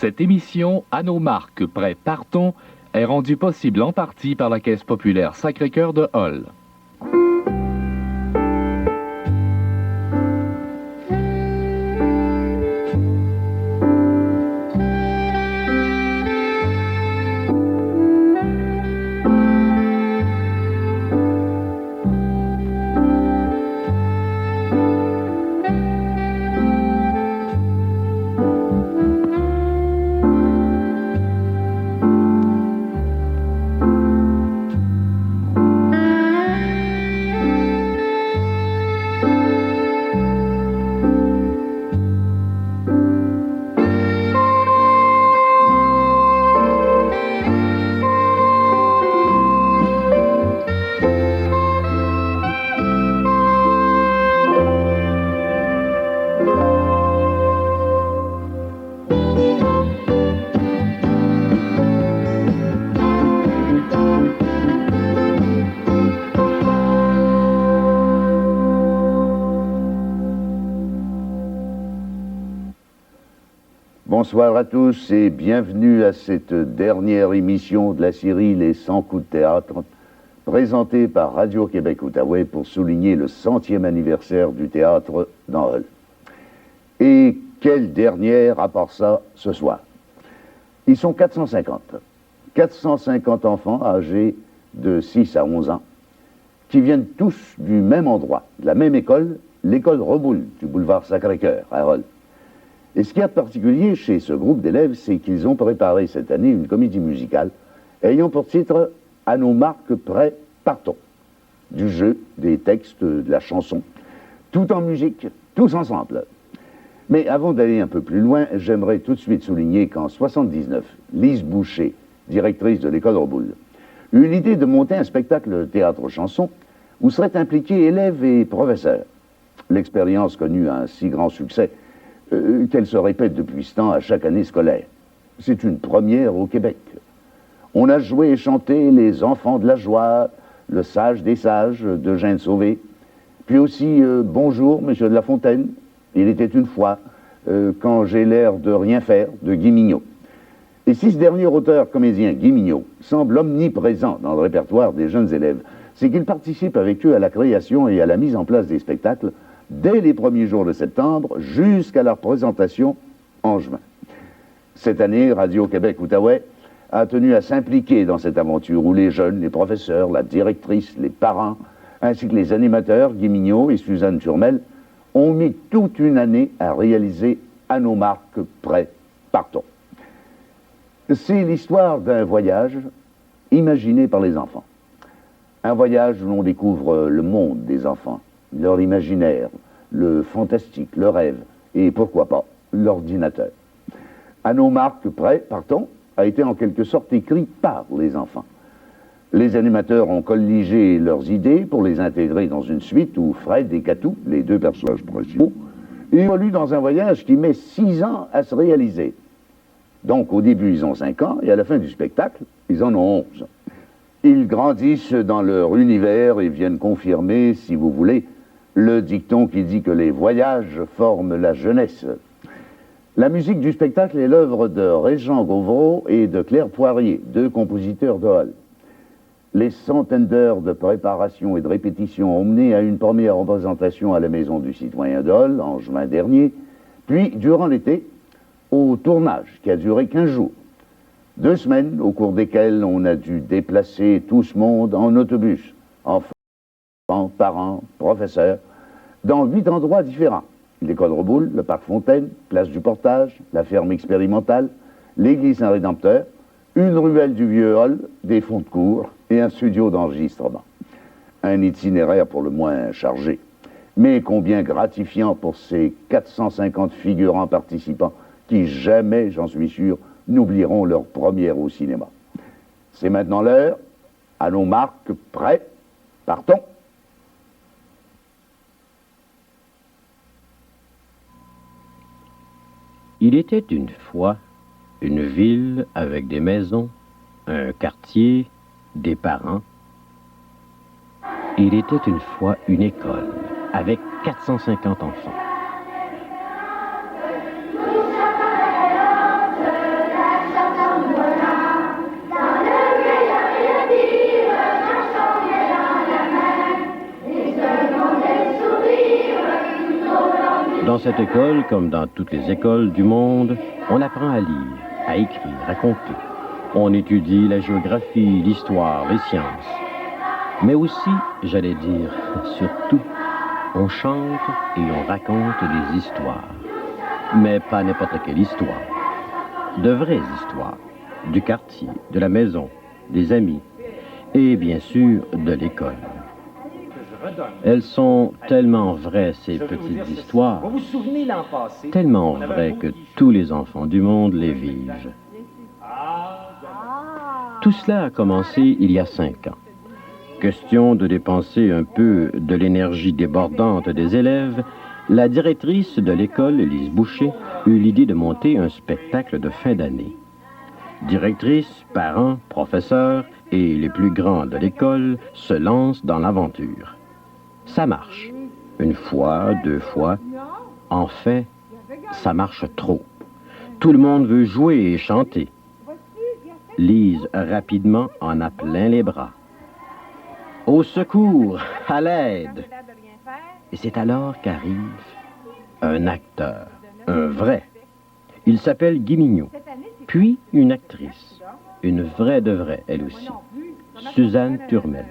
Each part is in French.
Cette émission, à nos marques, prêts, partons, est rendue possible en partie par la Caisse populaire Sacré-Cœur de Hall. Bonsoir à tous et bienvenue à cette dernière émission de la série Les 100 coups de théâtre, présentée par Radio-Québec-Outaouais pour souligner le 100e anniversaire du théâtre dans Hall. Et quelle dernière à part ça ce soir. Ils sont 450. 450 enfants âgés de 6 à 11 ans qui viennent tous du même endroit, de la même école, l'école Reboul du boulevard Sacré-Cœur à Hall. Et ce qu'il y a de particulier chez ce groupe d'élèves, c'est qu'ils ont préparé cette année une comédie musicale ayant pour titre « À nos marques, prêts, partons », du jeu, des textes, de la chanson, tout en musique, tous ensemble. Mais avant d'aller un peu plus loin, j'aimerais tout de suite souligner qu'en 79, Lise Boucher, directrice de l'école Reboul, eut l'idée de monter un spectacle théâtre-chanson où seraient impliqués élèves et professeurs. L'expérience connut un si grand succès qu'elle se répète depuis ce temps à chaque année scolaire. C'est une première au Québec. On a joué et chanté Les Enfants de la Joie, Le Sage des Sages d'Eugène Sauvé, puis aussi Bonjour, Monsieur de La Fontaine, Il était une fois, Quand j'ai l'air de rien faire, de Guy Mignot. Et si ce dernier auteur-comédien, Guy Mignot, semble omniprésent dans le répertoire des jeunes élèves, c'est qu'il participe avec eux à la création et à la mise en place des spectacles dès les premiers jours de septembre jusqu'à leur présentation en juin. Cette année, Radio-Québec-Outaouais a tenu à s'impliquer dans cette aventure où les jeunes, les professeurs, la directrice, les parents, ainsi que les animateurs, Guy Mignot et Suzanne Turmel, ont mis toute une année à réaliser À nos marques, prêts, partons. C'est l'histoire d'un voyage imaginé par les enfants. Un voyage où l'on découvre le monde des enfants, leur imaginaire, le fantastique, le rêve, et pourquoi pas, l'ordinateur. À nos marques, prêts, partons, a été en quelque sorte écrit par les enfants. Les animateurs ont colligé leurs idées pour les intégrer dans une suite où Fred et Catou, les deux personnages principaux, évoluent dans un voyage qui met 6 ans à se réaliser. Donc au début ils ont 5 ans et à la fin du spectacle, ils en ont 11. Ils grandissent dans leur univers et viennent confirmer, si vous voulez, le dicton qui dit que les voyages forment la jeunesse. La musique du spectacle est l'œuvre de Régent Gauvreau et de Claire Poirier, deux compositeurs de Hall. Les centaines d'heures de préparation et de répétition ont mené à une première représentation à la Maison du Citoyen de Hall en juin dernier, puis, durant l'été, au tournage qui a duré 15 jours. 2 semaines au cours desquelles on a dû déplacer tout ce monde en autobus, enfants, parents, professeurs, dans 8 endroits différents. L'école Reboul, le parc Fontaine, place du Portage, la ferme expérimentale, l'église Saint-Rédempteur, une ruelle du Vieux Hall, des fonds de cours et un studio d'enregistrement. Un itinéraire pour le moins chargé, mais combien gratifiant pour ces 450 figurants participants qui jamais, j'en suis sûr, n'oublieront leur première au cinéma. C'est maintenant l'heure. À nos marques, prêts, partons. Il était une fois une ville avec des maisons, un quartier, des parents. Il était une fois une école avec 450 enfants. cette école, comme dans toutes les écoles du monde, on apprend à lire, à écrire, à compter. On étudie la géographie, l'histoire, les sciences. Mais aussi, j'allais dire, surtout, on chante et on raconte des histoires. Mais pas n'importe quelle histoire. De vraies histoires. Du quartier, de la maison, des amis. Et bien sûr, de l'école. Elles sont tellement vraies, ces petites histoires. Vous vous souvenez l'an passé? Tellement vraies que tous les enfants du monde les vivent. Tout cela a commencé il y a 5 ans. Question de dépenser un peu de l'énergie débordante des élèves, la directrice de l'école, Lise Boucher, eut l'idée de monter un spectacle de fin d'année. Directrice, parents, professeurs et les plus grands de l'école se lancent dans l'aventure. Ça marche. 1 fois, 2 fois. En fait, ça marche trop. Tout le monde veut jouer et chanter. Lise rapidement en a plein les bras. Au secours, à l'aide. Et c'est alors qu'arrive un acteur, un vrai. Il s'appelle Guy Mignot. Puis une actrice, une vraie de vraie, elle aussi, Suzanne Turmel.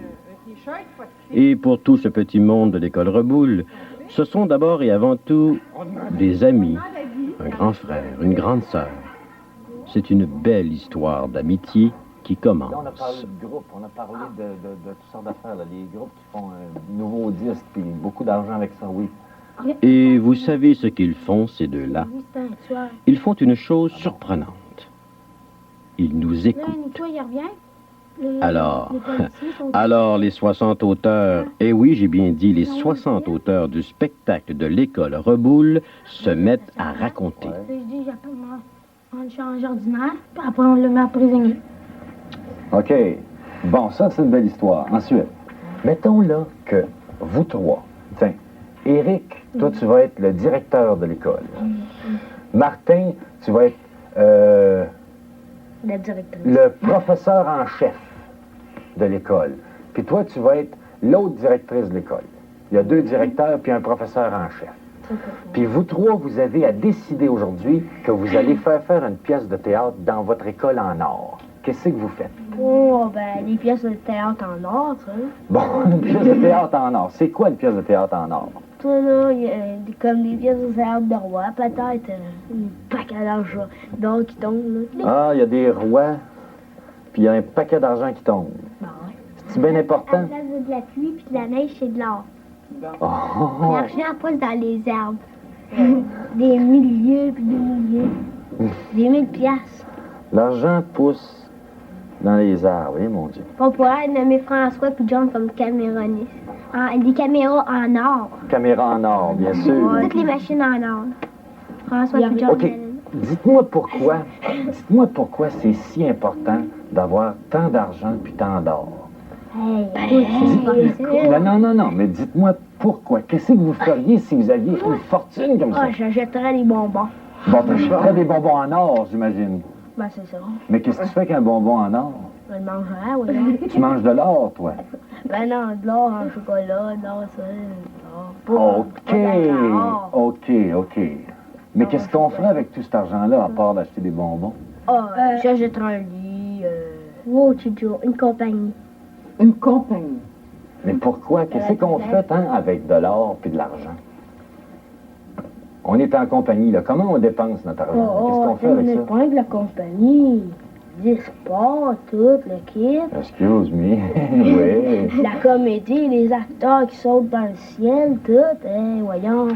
Et pour tout ce petit monde de l'école Reboul, ce sont d'abord et avant tout des amis, un grand frère, une grande sœur. C'est une belle histoire d'amitié qui commence. Là, on a parlé de groupes, on a parlé de toutes sortes d'affaires, là. Les groupes qui font un nouveau disque, puis beaucoup d'argent avec ça, oui. Et vous savez ce qu'ils font, ces deux-là? Ils font une chose surprenante. Ils nous écoutent. Alors les 60 auteurs, et oui, j'ai bien dit, les 60 auteurs du spectacle de l'école Reboul se mettent à raconter. Je dis, j'appelle un change ordinaire, puis après on le met à prisonnier. OK. Bon, ça, c'est une belle histoire. Ensuite, mettons là que vous trois, tiens, Éric, toi, tu vas être le directeur de l'école. Martin, tu vas être La directrice. le professeur en chef de l'école. Puis toi, tu vas être l'autre directrice de l'école. Il y a 2 directeurs puis un professeur en chef. Puis vous trois, vous avez à décider aujourd'hui que vous allez faire une pièce de théâtre dans votre école en or. Qu'est-ce que vous faites? Oh, ben, des pièces de théâtre en or, tu sais. Bon, une pièce de théâtre en or. C'est quoi une pièce de théâtre en or? Toi, là, il y a comme des pièces de théâtre de roi, peut-être un paquet d'argent d'or qui tombe, là. Ah, il y a des rois, puis il y a un paquet d'argent qui tombe. Ben, ouais. C'est bien À important? la place de la pluie puis de la neige, c'est de l'or. Oh, L'argent pousse dans les arbres. Des milliers puis des milliers. Des 1000 piastres. l'argent pousse dans les arbres, oui, mon Dieu. On pourrait nommer François puis John comme caméronistes. Des caméras en or. Caméra en or, bien sûr. Toutes les machines en or. François puis John. OK. Dites-moi pourquoi c'est si important d'avoir tant d'argent puis tant d'or. Hey, Non, mais dites-moi pourquoi. Qu'est-ce que vous feriez si vous aviez une fortune comme ça? Ah, j'achèterais des bonbons. Bon, t'achèterais des bonbons en or, j'imagine. Ben, c'est ça. Mais qu'est-ce que tu fais avec un bonbon en or? Je le mangerais, oui. Tu manges de l'or, toi. Ben non, de l'or en chocolat, de l'or, ça, de l'or. OK. Mais qu'est-ce qu'on ferait avec tout cet argent-là, à part d'acheter des bonbons? J'achèterais un lit. Wow, Chicho, une compagnie. Une compagnie. Mais pourquoi? Qu'est-ce qu'on fait, hein, avec de l'or puis de l'argent? On est en compagnie, là. Comment on dépense notre argent? Qu'est-ce qu'on fait avec ça? Pas avec la compagnie. Des sports, tout, le kit. Excuse me. Oui. La comédie, les acteurs qui sautent dans le ciel, tout. Hein, voyons.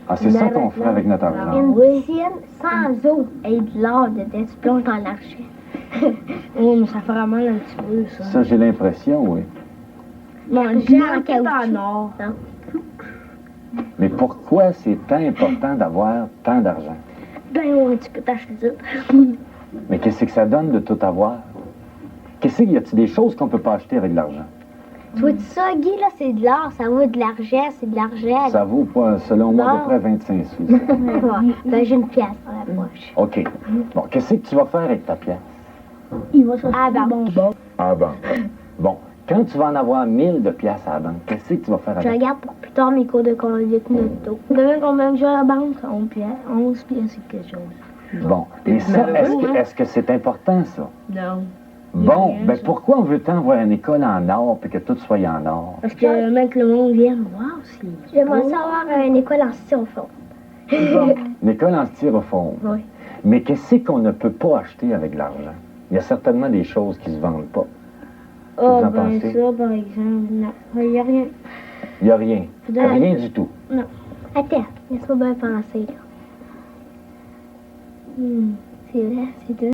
Ah, c'est ça qu'on fait avec notre argent. Une piscine sans eau et de l'or dedans. Tu plonges dans l'argent. Oh, mais ça fait mal un petit peu, ça. Ça, j'ai l'impression, oui. Manger en caoutchouc. En or. Mais pourquoi c'est tant important d'avoir tant d'argent? Ben ouais, tu peux t'acheter ça. Mais qu'est-ce que ça donne de tout avoir? Qu'est-ce qu'il y a-t-il des choses qu'on peut pas acheter avec de l'argent? Tu vois ça, Guy, là, c'est de l'or, ça vaut de l'argent, c'est de l'argent. Ça vaut, pas, selon moi, à peu près 25 sous. ça. Ben, j'ai une pièce dans la poche. OK. Bon, qu'est-ce que tu vas faire avec ta pièce? Il va chercher des bonbons. Ah bon. Bon. Quand tu vas en avoir 1000 de piastres à la banque, qu'est-ce que tu vas faire Je avec? regarde pour plus tard mes cours de conduite moto. Demain, combien que j'ai à la banque? 11 pièces, c'est quelque chose. Bon. Et ça, est-ce que c'est important, ça? Non. Bon, rien, ben ça. pourquoi on veut tant avoir une école en or puis que tout soit en or? Parce que même que le monde vienne voir aussi. J'aimerais savoir une école en styrofoam. Une école en styrofoam. Oui. Mais qu'est-ce qu'on ne peut pas acheter avec l'argent? Il y a certainement des choses qui ne se vendent pas. Oh, en ben pensez? ça, par exemple, non. Il n'y a rien. Il n'y a rien. Faudrait- Rien du tout. Non. Attends, laisse-moi bien penser, là. C'est vrai, c'est deux.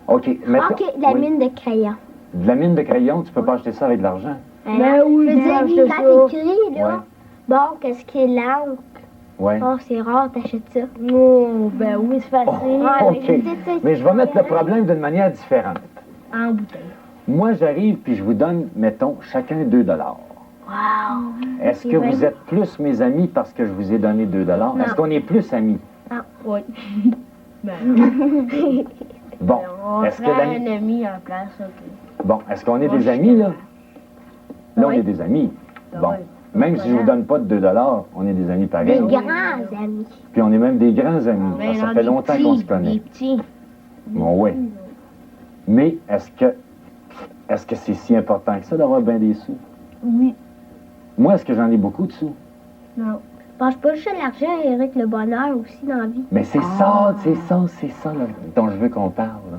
OK. Maintenant, Ok, de la oui. mine de crayon. De la mine de crayon, tu peux pas acheter ça avec de l'argent. Ben oui, je veux dire, quand t'écris, là, Ouais. bon, qu'est-ce qui est l'encre? Ouais. Oh, c'est rare, t'achètes ça. Oh, ben oui, c'est facile. Oh, OK. Mais je vais mettre le problème d'une manière différente. En bouteille. Moi, j'arrive puis je vous donne, mettons, chacun 2 $. Wow! Est-ce que vous êtes plus mes amis parce que je vous ai donné 2 $? Est-ce qu'on est plus amis? Ah, oui. Bon. On Est-ce que prend l'ami... un ami en place, OK. Bon, est-ce qu'on est Moi, des je suis amis, là? Là, on Oui. est des amis. Bon. oui. Même si je vous donne pas de 2 $, on est des amis Des pareils. grands amis. Puis on est même des grands amis. Mais parce que ça non, fait des longtemps petits, qu'on se connaît. Des petits. Bon, oui. Mais est-ce que c'est si important que ça d'avoir bien des sous? Oui. Moi, est-ce que j'en ai beaucoup de sous? Non. Je pense pas juste à l'argent, Eric, le bonheur aussi dans la vie. Mais c'est ça, là, dont je veux qu'on parle. Là.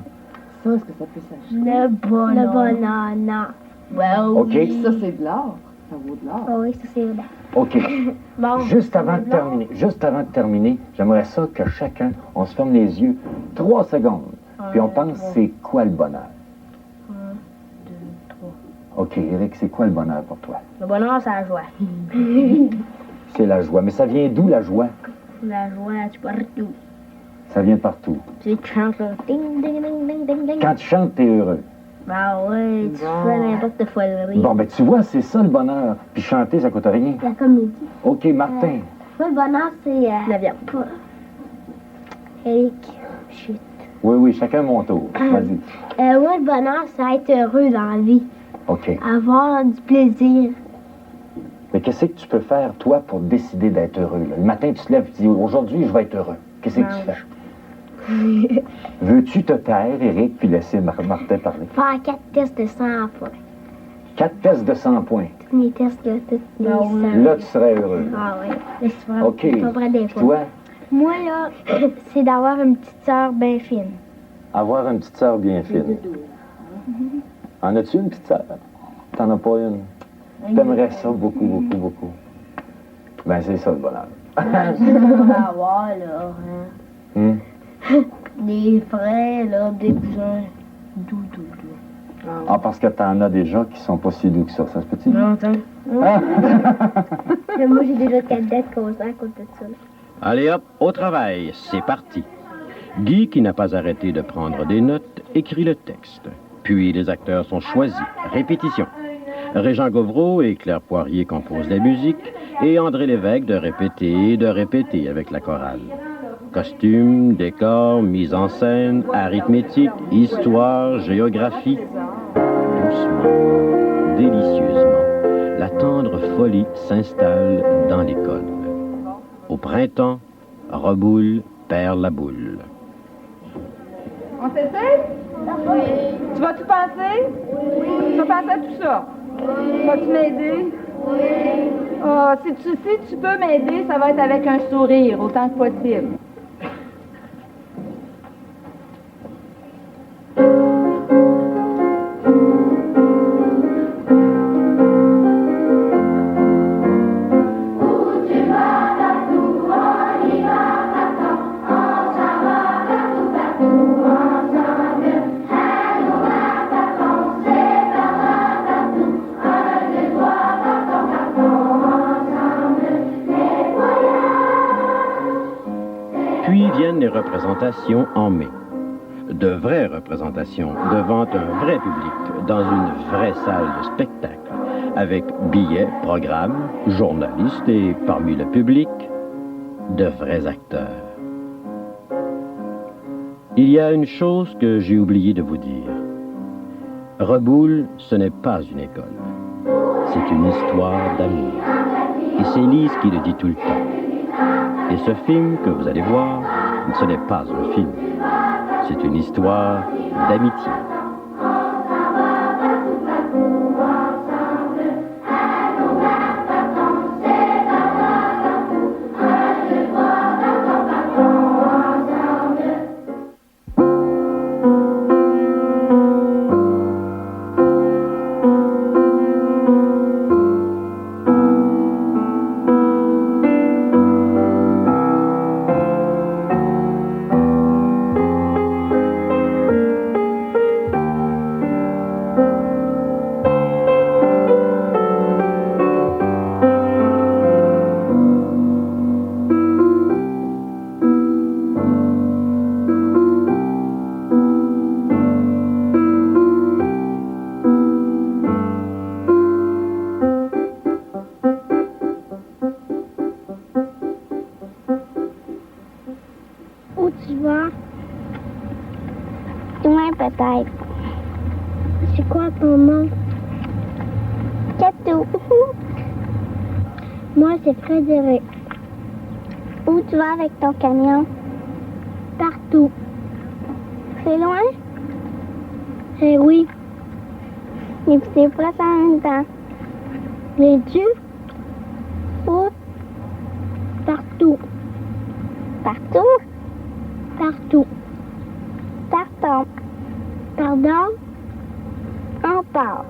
Ça, est-ce que ça peut s'acheter? Le bonheur, non. Well, OK? oui. Ça, c'est de l'or. Ça vaut de l'or. Ah oui, ça c'est vrai. OK. Bon. Juste avant de terminer, j'aimerais ça que chacun, on se ferme les yeux 3 secondes, puis on pense c'est quoi le bonheur? 1, 2, 3. OK, Eric, c'est quoi le bonheur pour toi? Le bonheur, c'est la joie. C'est la joie. Mais ça vient d'où, la joie? La joie, tu partout. Ça vient de partout. Tu chantes là. Ding, ding, ding, ding, ding, ding. Quand tu chantes, t'es heureux. Ben ouais, tu fais n'importe quoi le rire. Bon, ben tu vois, c'est ça le bonheur. Puis chanter, ça coûte rien. La comédie. OK, Martin. Moi, le bonheur, c'est... la viande. Eric, chut. Oui, chacun mon tour. Vas-y. Moi, le bonheur, c'est être heureux dans la vie. OK. Avoir du plaisir. Mais qu'est-ce que tu peux faire, toi, pour décider d'être heureux? Là? Le matin, tu te lèves et tu dis, aujourd'hui, je vais être heureux. Qu'est-ce que tu fais? Veux-tu te taire, Eric, puis laisser Martin parler? Faire 4 tests de 100 points. 4 tests de 100 points. Tous mes tests, là, tous les 100. Là, tu serais heureux. Ah oui. Là, c'est vrai. OK. C'est pas vrai des Puis fois. toi, Moi, là, c'est d'avoir une petite sœur bien fine. avoir une petite sœur bien fine. En as-tu une petite sœur? T'en as pas une? T'aimerais ça beaucoup. Ben, c'est ça, le bonheur. On va avoir, là, Hum? des frères, là, des cousins. Doux. Ah, parce que t'en as déjà qui sont pas si doux que ça se peut-tu? Longtemps. Moi, j'ai déjà 4 dettes à cause de ça. Allez hop, au travail, c'est parti. Guy, qui n'a pas arrêté de prendre des notes, écrit le texte. Puis les acteurs sont choisis. Répétition. Régent Gauvreau et Claire Poirier composent la musique et André Lévesque de répéter avec la chorale. Costumes, décors, mise en scène, arithmétique, histoire, géographie. Doucement, délicieusement, la tendre folie s'installe dans l'école. Au printemps, Reboule perd la boule. On s'essaie? Oui. Tu vas-tu penser? Oui. Tu vas penser à tout ça? Oui. Vas-tu m'aider? Oui. Si tu peux m'aider, ça va être avec un sourire, autant que possible. Puis viennent les représentations en mai. De vraies représentations devant un vrai public, dans une vraie salle de spectacle, avec billets, programmes, journalistes et, parmi le public, de vrais acteurs. Il y a une chose que j'ai oublié de vous dire. Reboul, ce n'est pas une école. C'est une histoire d'amour. Et c'est Lise qui le dit tout le temps. Et ce film que vous allez voir, ce n'est pas un film. C'est une histoire d'amitié. Où tu vas? Loin peut-être. C'est quoi ton nom? Catou. Moi, c'est Frédéric. Où tu vas avec ton camion? Partout. C'est loin? Eh oui. Et puis c'est presque en même temps. Viens-tu? Où? Partout. Partout? Partout. Partons. Pardon? On part.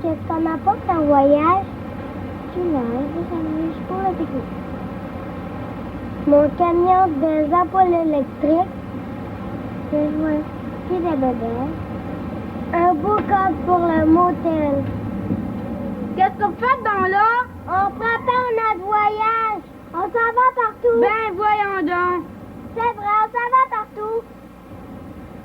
Qu'est-ce qu'on apporte en voyage? Du linge, des sandwichs pour le pique-nique. Mon camion des ampoules électriques, des jouets et des bébés. Un beau cadre pour le motel. Qu'est-ce qu'on fait dans là? On prépare notre voyage. On s'en va partout. Ben, voyons donc. C'est vrai, on s'en va partout.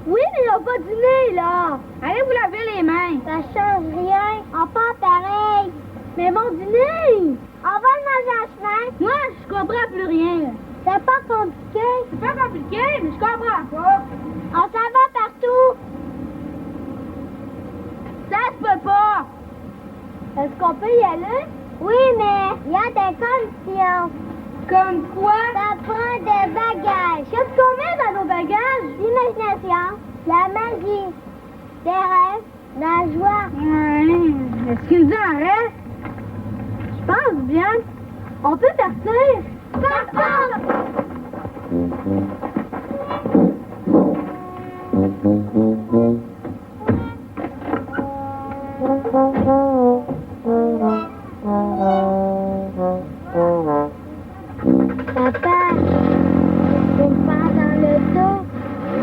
Oui, mais on va dîner, là. Allez vous laver les mains. Ça change rien. On part pareil. Mais mon dîner, on va le manger en chemin. Moi, je comprends plus rien. C'est pas compliqué. C'est pas compliqué, mais je comprends pas. On s'en va partout. Ça se peut pas. Est-ce qu'on peut y aller? Oui, mais il y a des conditions. Comme quoi? Ça prend des bagages. Qu'est-ce qu'on met dans nos bagages? L'imagination. La magie. Des rêves, la joie. Est-ce qu'ils en restent? Je pense bien. On peut partir. Partons! Papa, tu me parles dans le dos.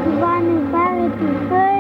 Tu vas nous faire étouffer.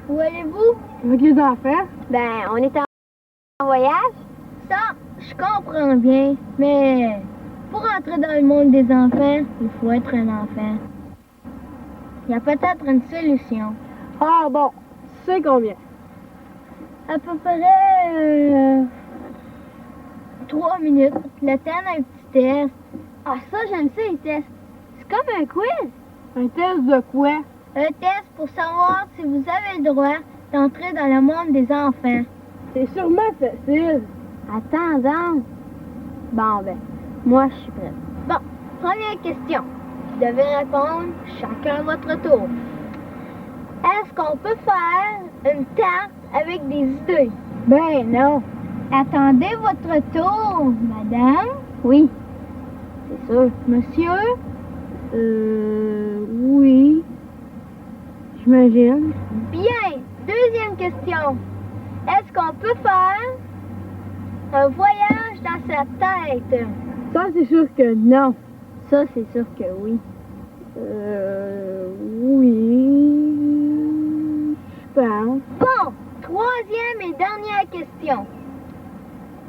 Où allez-vous? Avec les enfants. Ben, on est en voyage. Ça, je comprends bien, mais pour entrer dans le monde des enfants, il faut être un enfant. Il y a peut-être une solution. Ah bon, c'est combien? À peu près 3 minutes. Le temps d'un petit test. Ah ça, j'aime ça, les tests. C'est comme un quiz. Un test de quoi? Un test pour savoir si vous avez le droit d'entrer dans le monde des enfants. C'est sûrement facile. Attends donc. Bon ben, moi je suis prête. Bon, première question. Vous devez répondre chacun à votre tour. Est-ce qu'on peut faire une tarte avec des idées? Ben non. Attendez votre tour, madame. Oui, c'est sûr. Monsieur? Oui. J'imagine. Bien. Deuxième question. Est-ce qu'on peut faire Un voyage dans sa tête. Ça, c'est sûr que non. Ça, c'est sûr que oui. Oui. Je pense. Bon, troisième et dernière question.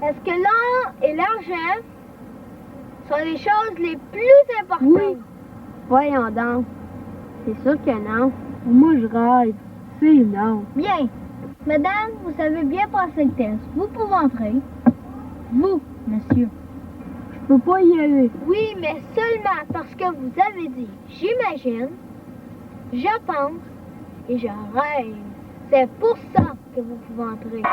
Est-ce que l'or et l'argent sont les choses les plus importantes? Oui. Voyons donc. C'est sûr que non. Moi, je rêve. C'est non. Bien. Madame, vous savez bien passer le test. Vous pouvez entrer. Vous, monsieur. Je peux pas y aller. Oui, mais seulement parce que vous avez dit « j'imagine »,« je pense » et « je rêve ». C'est pour ça que vous pouvez entrer.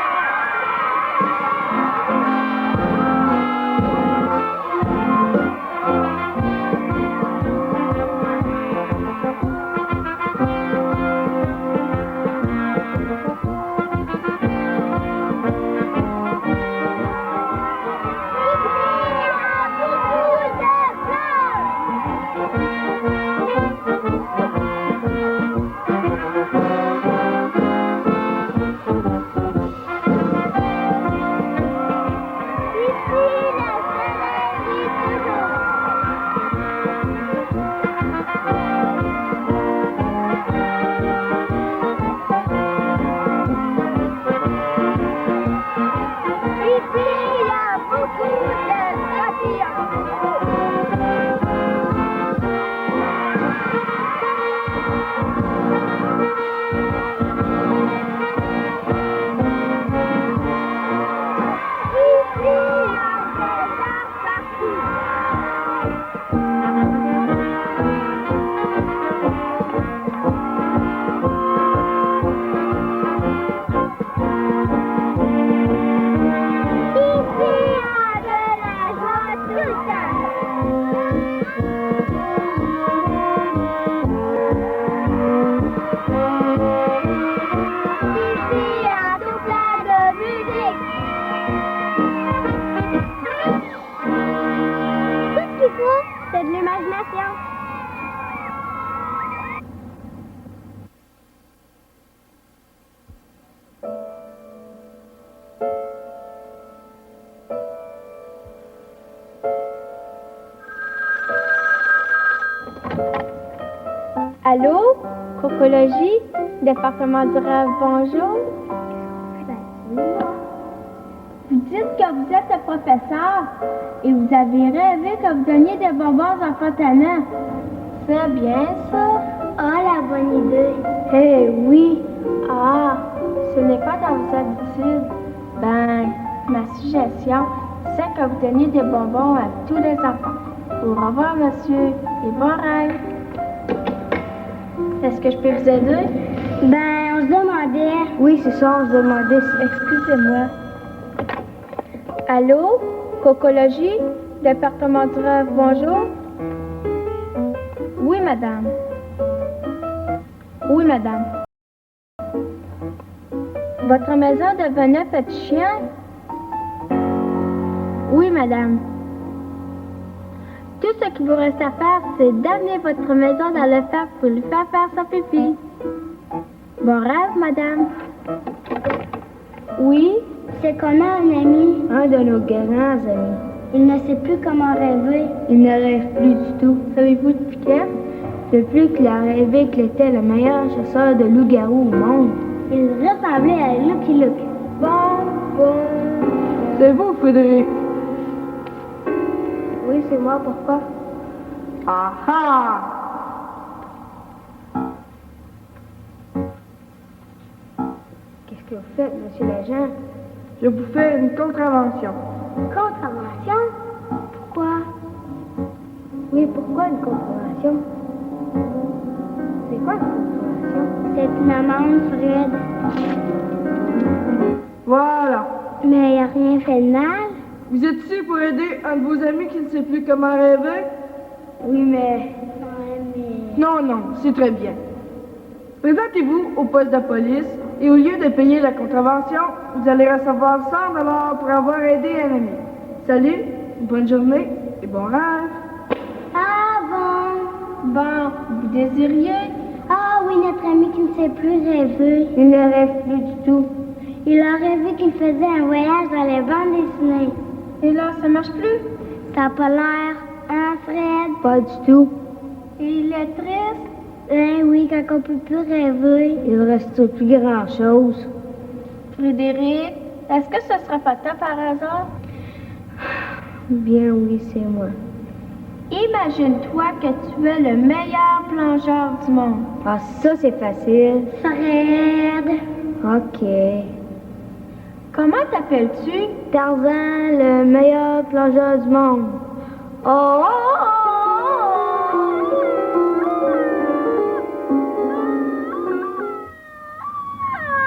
C'est de l'imagination. Allô? Cocologie? Département du rêve, bonjour? Vous dites que vous êtes le professeur et vous avez rêvé que vous donniez des bonbons aux enfants tannants. C'est bien ça? Ah, la bonne idée. Eh oui! Ah, ce n'est pas dans vos habitudes. Ben, ma suggestion, c'est que vous donniez des bonbons à tous les enfants. Au revoir, monsieur, et bon rêve. Est-ce que je peux vous aider? Ben, on se demandait. Oui, c'est ça, on se demandait. Excusez-moi. Allô? Cocologie? Département du rêve, bonjour? Oui, madame. Oui, madame. Votre maison de 29 petits chiens? Oui, madame. Tout ce qu'il vous reste à faire, c'est d'amener votre maison dans le fer pour lui faire son pipi. Bon rêve, madame. Oui? C'est qu'on a un ami. Un de nos grands amis. Il ne sait plus comment rêver. Il ne rêve plus du tout. Savez-vous depuis quand? Depuis qu'il a rêvé qu'il était le meilleur chasseur de loups-garous au monde. Il ressemblait à Lucky Luke. Bon. C'est vous, Frédéric? Oui, c'est moi. Pourquoi? Ah ah! Qu'est-ce que vous faites, monsieur l'agent? Je vous fais une contravention. Contravention? Pourquoi? Oui, pourquoi une contravention? C'est quoi une contravention? C'est une amende, Fred. Voilà. Mais il n'a rien fait de mal. Vous êtes ici pour aider un de vos amis qui ne sait plus comment rêver? Oui, mais... Non, c'est très bien. Présentez-vous au poste de police et au lieu de payer la contravention, vous allez recevoir 100 $ pour avoir aidé un ami. Salut, bonne journée et bon rêve. Ah bon? Bon, vous désiriez? Ah oui, notre ami qui ne sait plus rêver. Il ne rêve plus du tout. Il aurait vu qu'il faisait un voyage dans les bandes dessinées. Et là, ça marche plus? Ça n'a pas l'air, hein, Fred? Pas du tout. Et il est triste? Ben oui, quand on peut plus rêver. Il reste plus grand-chose. Frédéric, est-ce que ce serait pas toi par hasard? Bien oui, c'est moi. Imagine-toi que tu es le meilleur plongeur du monde. Ah, ça, c'est facile. Fred! OK. Comment t'appelles-tu? Tarzan, le meilleur plongeur du monde. Oh!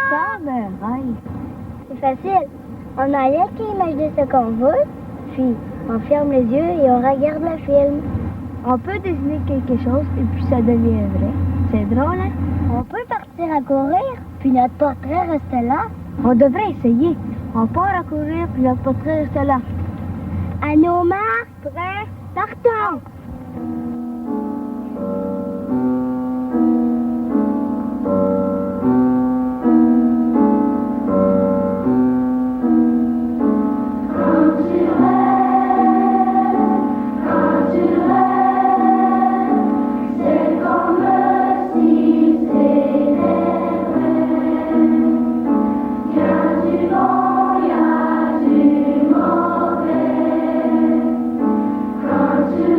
Ça me rêve. C'est facile. On n'a rien qu'à imaginer ce qu'on veut, puis on ferme les yeux et on regarde le film. On peut dessiner quelque chose et puis ça devient vrai. C'est drôle, hein? On peut partir à courir, puis notre portrait reste là. On devrait essayer. On part à courir puis notre portrait reste là. À nos marques, prêts, partons! Quand tu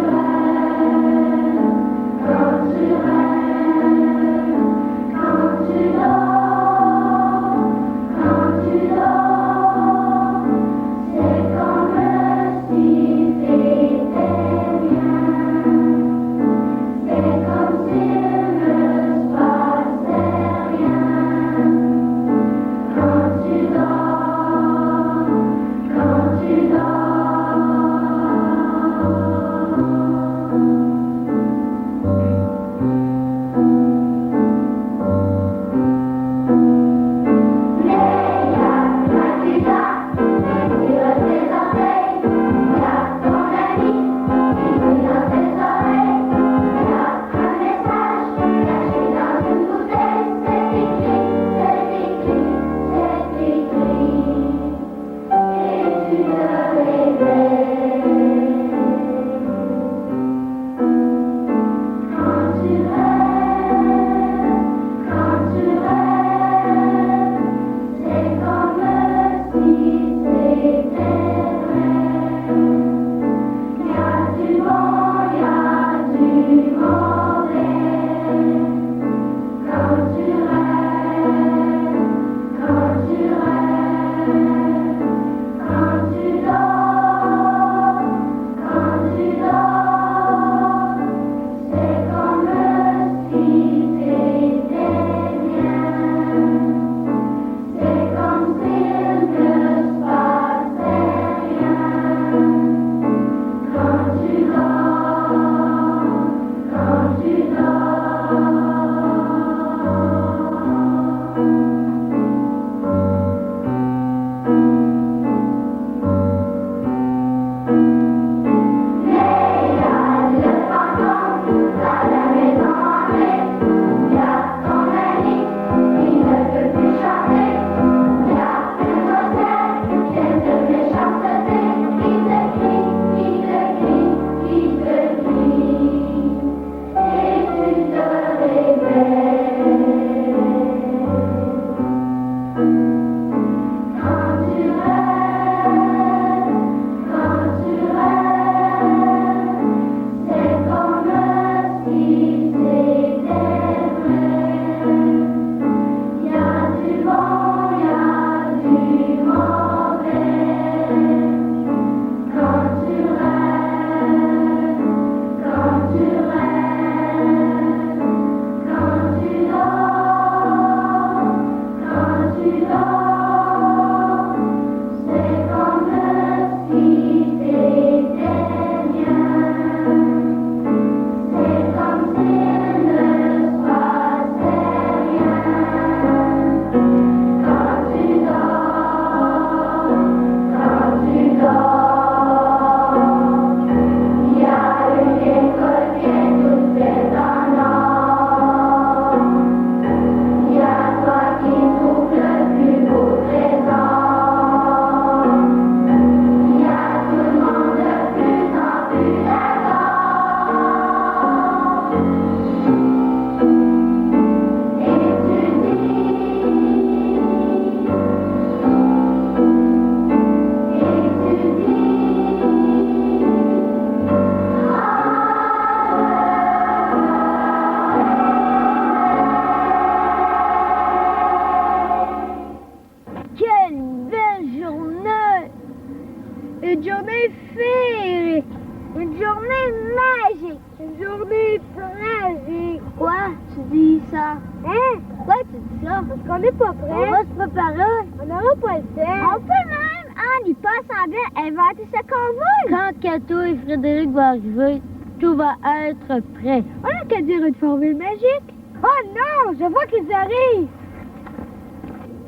ça? Parce qu'on n'est pas prêt. On va se préparer. On n'aura pas le temps. On peut même, en y passant bien, inventer ce qu'on veut. Quand Cato et Frédéric vont arriver, tout va être prêt. On n'a qu'à dire une formule magique. Oh non, je vois qu'ils arrivent.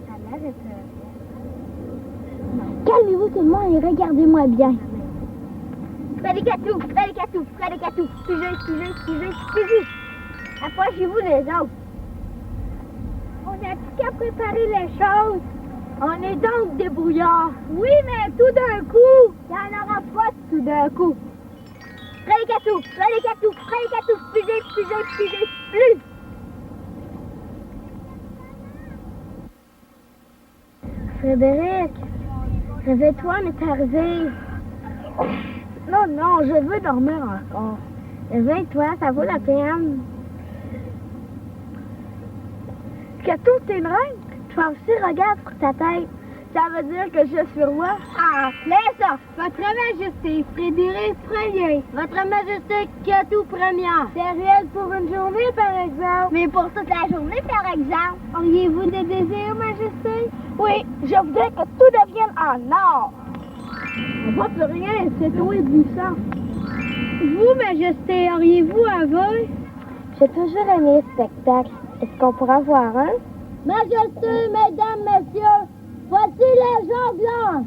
Ça a l'air d'être... Calmez-vous tout le monde et regardez-moi bien. Frédéricatou, Frédéricatou, Frédéricatou. Suivez. Approchez-vous les autres. On n'a plus qu'à préparer les choses. On est donc débrouillards. Oui, mais tout d'un coup. Il n'y en aura pas tout d'un coup. Frédéricatou, suivez, plus. Frédéric, réveille-toi, on est arrivé. Non, je veux dormir encore. Réveille-toi, ça vaut la peine. Cato, t'es une reine? Toi aussi, regarde sur ta tête. Ça veut dire que je suis roi? Ah, laisse ça! Votre Majesté, Frédéric Ier. Votre Majesté, Cato Première. C'est réel pour une journée, par exemple. Mais pour toute la journée, par exemple. Auriez-vous des désirs, Majesté? Oui, je voudrais que tout devienne en or. On voit plus rien, c'est tout éblouissant. Vous, Majesté, auriez-vous un vœu? J'ai toujours aimé le spectacle. Est-ce qu'on pourra voir un? Majesté, mesdames, messieurs, voici les jongleurs!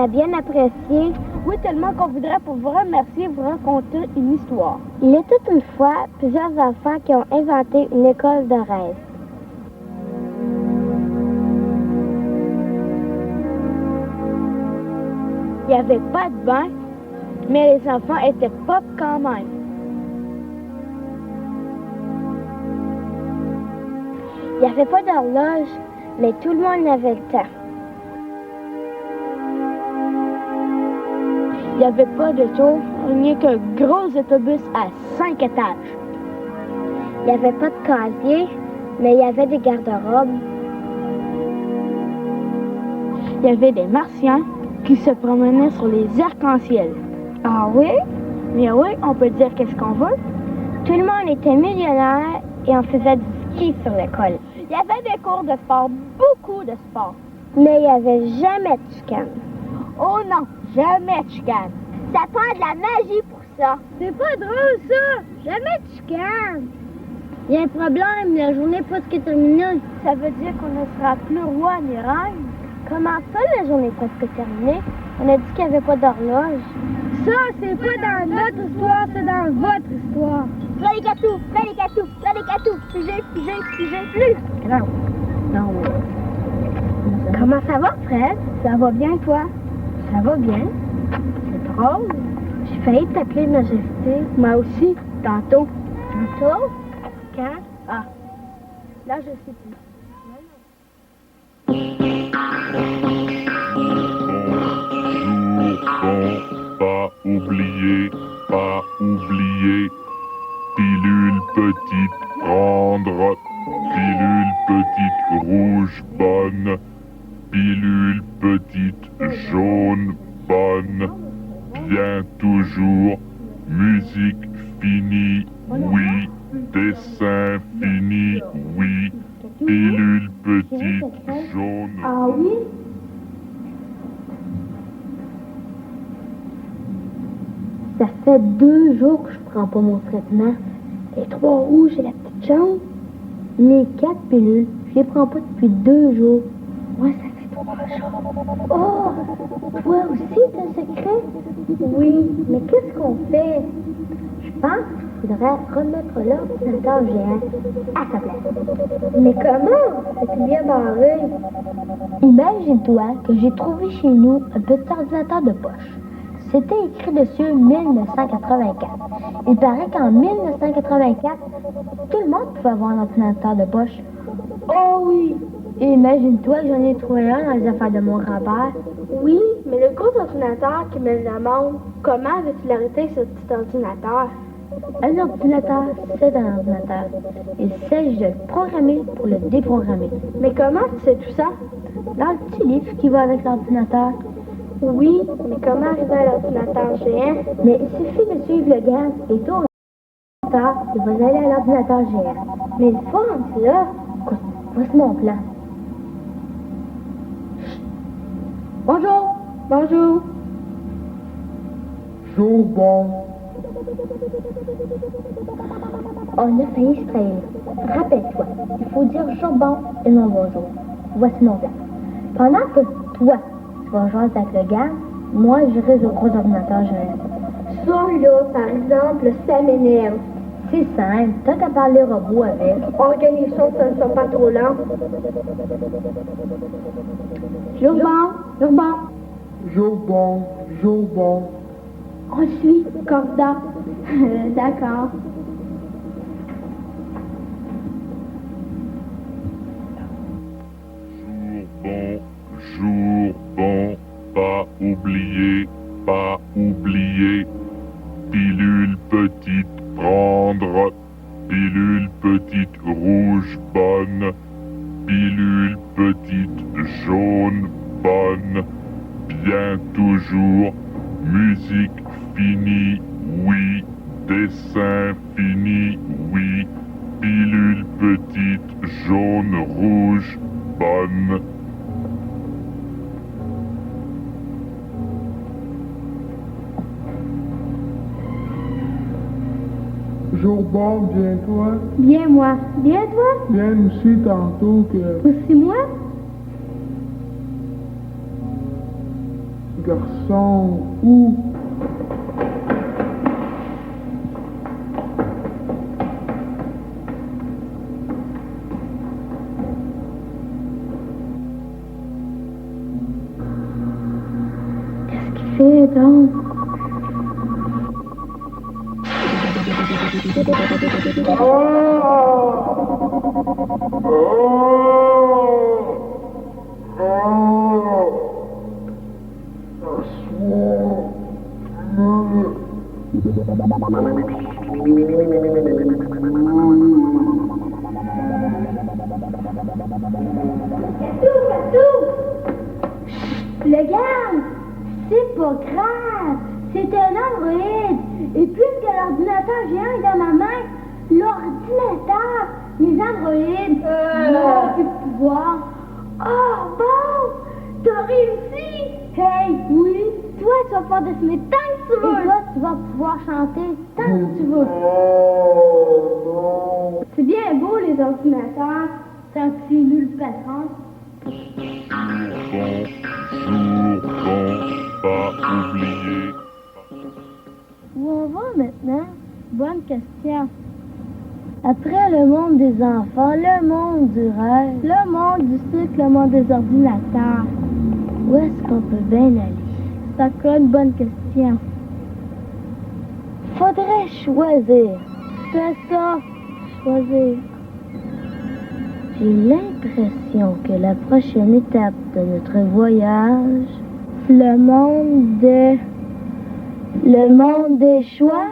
a bien apprécié. Oui, tellement qu'on voudrait, pour vous remercier, vous raconter une histoire. Il était une fois plusieurs enfants qui ont inventé une école de rêve. Il n'y avait pas de bain, mais les enfants étaient pop quand même. Il n'y avait pas d'horloge, mais tout le monde avait le temps. Il n'y avait pas de tour, il n'y a qu'un gros autobus à 5 étages. Il n'y avait pas de casier, mais il y avait des garde-robes. Il y avait des martiens qui se promenaient sur les arcs-en-ciel. Ah oui? Mais oui, on peut dire qu'est-ce qu'on veut. Tout le monde était millionnaire et on faisait du ski sur l'école. Il y avait des cours de sport, beaucoup de sport. Mais il n'y avait jamais de chicane. Oh non, jamais de chicane. Ça prend de la magie pour ça. C'est pas drôle ça, jamais de chicane. Il y a un problème, la journée est presque terminée. Ça veut dire qu'on ne sera plus roi ni reine. Comment ça, la journée est presque terminée? On a dit qu'il n'y avait pas d'horloge. Ça, c'est pas dans notre histoire, c'est dans votre histoire. Frédéricatou, Frédéricatou, Frédéricatou, plus. Non. Comment ça va, Fred? Ça va bien, toi? Ça va bien. C'est drôle. J'ai failli t'appeler Majesté. Moi aussi, tantôt. Tantôt? Quand? Ah, là, je sais plus. Pas oublier, pas oublier. Pilule petite, prendre. Pilule petite, rouge, bonne. Pilule petite, jaune, bonne. Bien toujours. Musique finie, oui. Dessin fini, oui. Pilule petite, jaune. Ah oui? Ça fait 2 jours que je prends pas mon traitement. Les 3 rouges et la petite jaune. Les 4 pilules, je les prends pas depuis 2 jours. Moi, ça fait 3 jours. Oh! Toi aussi, t'as un secret? Oui, mais qu'est-ce qu'on fait? Je pense qu'il faudrait remettre l'ordinateur géant à sa place. Mais comment? C'est bien barré. Imagine-toi que j'ai trouvé chez nous un petit ordinateur de poche. C'était écrit dessus 1984. Il paraît qu'en 1984, tout le monde pouvait avoir un ordinateur de poche. Oh oui! Et imagine-toi que j'en ai trouvé un dans les affaires de mon grand-père. Oui, mais le gros ordinateur qui me le demande, comment veux-tu l'arrêter ce petit ordinateur? Un ordinateur, c'est un ordinateur. Il s'agit de le programmer pour le déprogrammer. Mais comment tu sais tout ça? Dans le petit livre qui va avec l'ordinateur. Oui, mais comment arriver à l'ordinateur géant? Mais il suffit de suivre le gaz et tout l'ordinateur, et vous allez à l'ordinateur géant. Mais une fois rendu là, écoute, voici mon plan. Bonjour. Bonjour. Jour bon. On a failli se trahir. Rappelle-toi, il faut dire jour bon et non bonjour. Voici mon plan. Pendant que toi, tu vas jouer avec le gars, moi, j'irai au gros ordinateur géant. Ça, là, par exemple, ça m'énerve. C'est simple, t'as qu'à parler robot avec. Organise ça, ça ne soit pas trop lent. Jour bon. Jour bon. Jour bon. On suit, corda. D'accord. Jour bon, pas oublier, pas oublier. Pilule petite, prendre. Pilule petite, rouge, bonne. Pilule petite, jaune, bonne. Bien toujours. Musique finie, oui. Dessin fini, oui. Pilule petite, jaune, rouge, bonne. Jour bon, bien toi. Bien moi. Bien toi? Bien aussi tantôt que... Aussi moi? Garçon, où? Qu'est-ce qu'il fait donc? Le garde, c'est pas grave, c'est un androïde. Et puisque l'ordinateur géant est dans ma main, l'ordinateur, les androïdes n'ont plus de pouvoir. Oh bon, t'as réussi! Hey, oui, toi tu vas pouvoir dessiner tant que tu veux. Et toi tu vas pouvoir chanter tant que tu veux. C'est bien beau les ordinateurs, tant que c'est nous le patron. Pas oublier. Où on va maintenant? Bonne question. Après le monde des enfants, le monde du rêve, le monde du cycle, le monde des ordinateurs, où est-ce qu'on peut bien aller? C'est encore une bonne question. Faudrait choisir. C'est ça, choisir. J'ai l'impression que la prochaine étape de notre voyage, le monde des choix.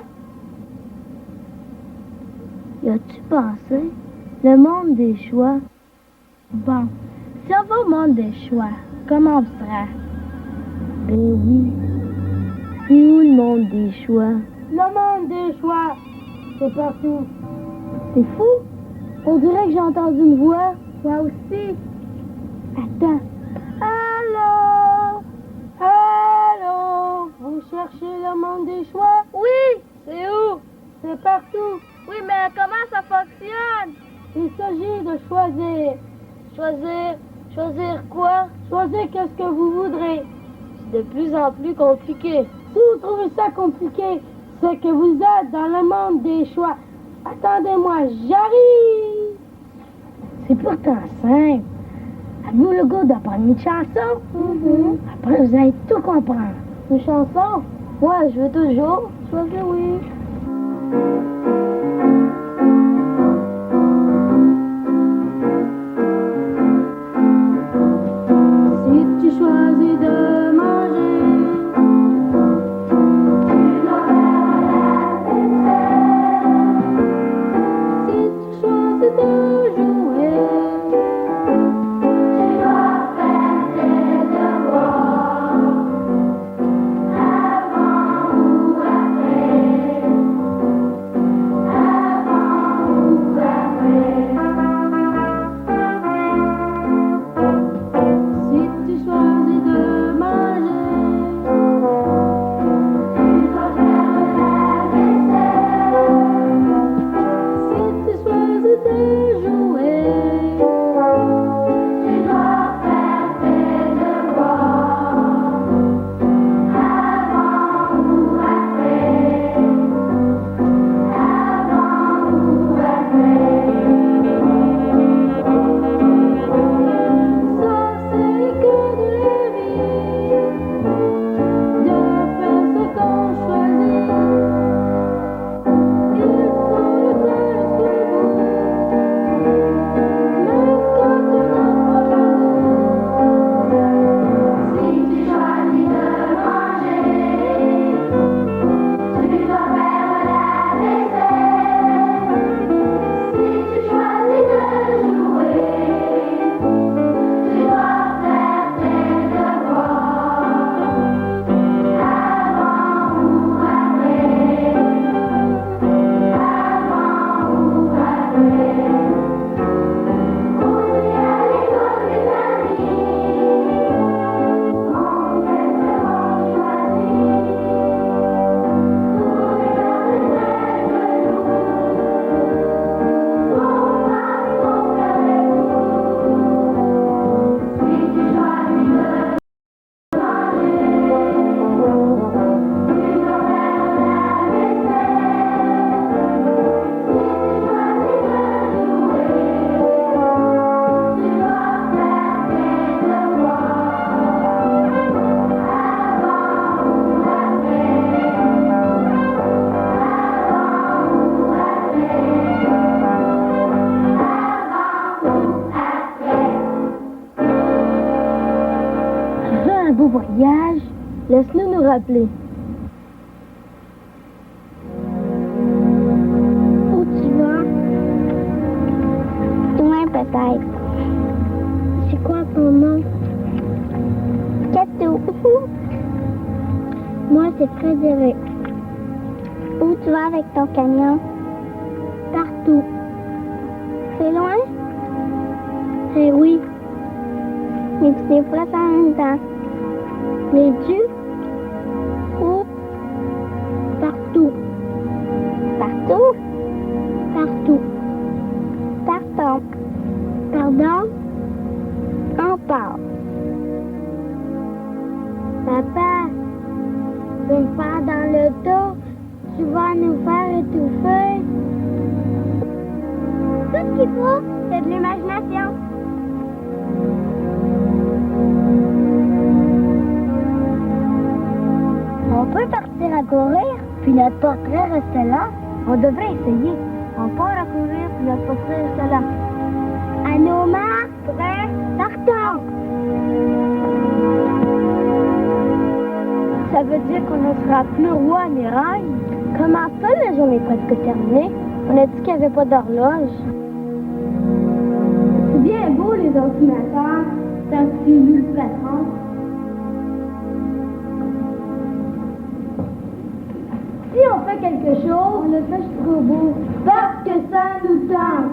Y as-tu pensé? Le monde des choix. Bon, si on va au monde des choix, comment on fera? Ben oui. C'est où le monde des choix? Le monde des choix, c'est partout. C'est fou. On dirait que j'ai entendu une voix. Toi aussi. Attends. Allô? Allô? Vous cherchez le monde des choix? Oui. C'est où? C'est partout. Oui, mais comment ça fonctionne? Il s'agit de choisir. Choisir? Choisir quoi? Choisir qu'est-ce que vous voudrez. C'est de plus en plus compliqué. Si vous trouvez ça compliqué, c'est que vous êtes dans le monde des choix. Attendez-moi, j'arrive! C'est pourtant simple. Avez-vous le goût d'apprendre une chanson? Après, vous allez tout comprendre. Une chanson? Ouais, je veux toujours. Choisir oui. Si tu choisis de manger, tu dois faire la vaisselle. Si tu choisis de jouer, tu dois faire tes devoirs. Avant ou après, voyage, laisse-nous nous rappeler. Où tu vas? Loin peut-être. C'est quoi ton nom? Catou. Moi, c'est Frédéric. Où tu vas avec ton camion? Partout. C'est loin? Eh oui. Mais tu t'es presque en même temps. Les dieux? Où? Partout. Partout? Partout. Partons. Pardon? On part. Papa, tu me faire dans le dos, tu vas nous faire étouffer. Tout ce qu'il faut, c'est de l'imagination. On peut partir à courir, puis notre portrait reste là. On devrait essayer. On part à courir, puis notre portrait reste là. À nos marques, prêts, partons! Ça veut dire qu'on ne sera plus roi ni reine. Comment ça, la journée est presque terminée? On a dit qu'il n'y avait pas d'horloge. C'est bien beau, les ordinateurs, tant que c'est nous le patron. Si on fait quelque chose, on le fait jusqu'au bout. Parce que ça nous tente.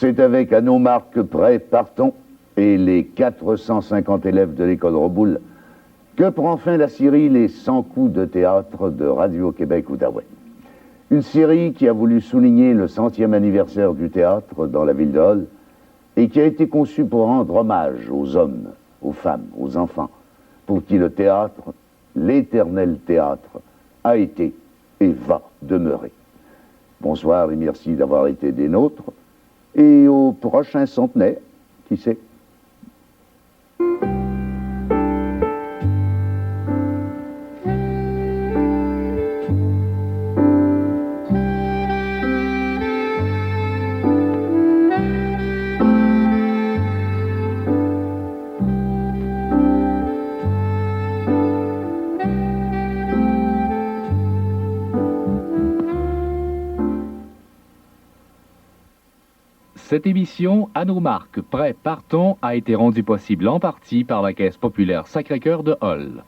C'est avec À nos marques prêts, partons et les 450 élèves de l'école Roboul que prend fin la série Les 100 coups de théâtre de Radio-Québec Outaouais. Une série qui a voulu souligner le 100e anniversaire du théâtre dans la ville de Hull et qui a été conçue pour rendre hommage aux hommes, aux femmes, aux enfants, pour qui le théâtre, l'éternel théâtre, a été et va demeurer. Bonsoir et merci d'avoir été des nôtres. Et au prochain centenaire, qui sait? Cette émission, à nos marques, prêts, partons, a été rendue possible en partie par la Caisse populaire Sacré-Cœur de Hull.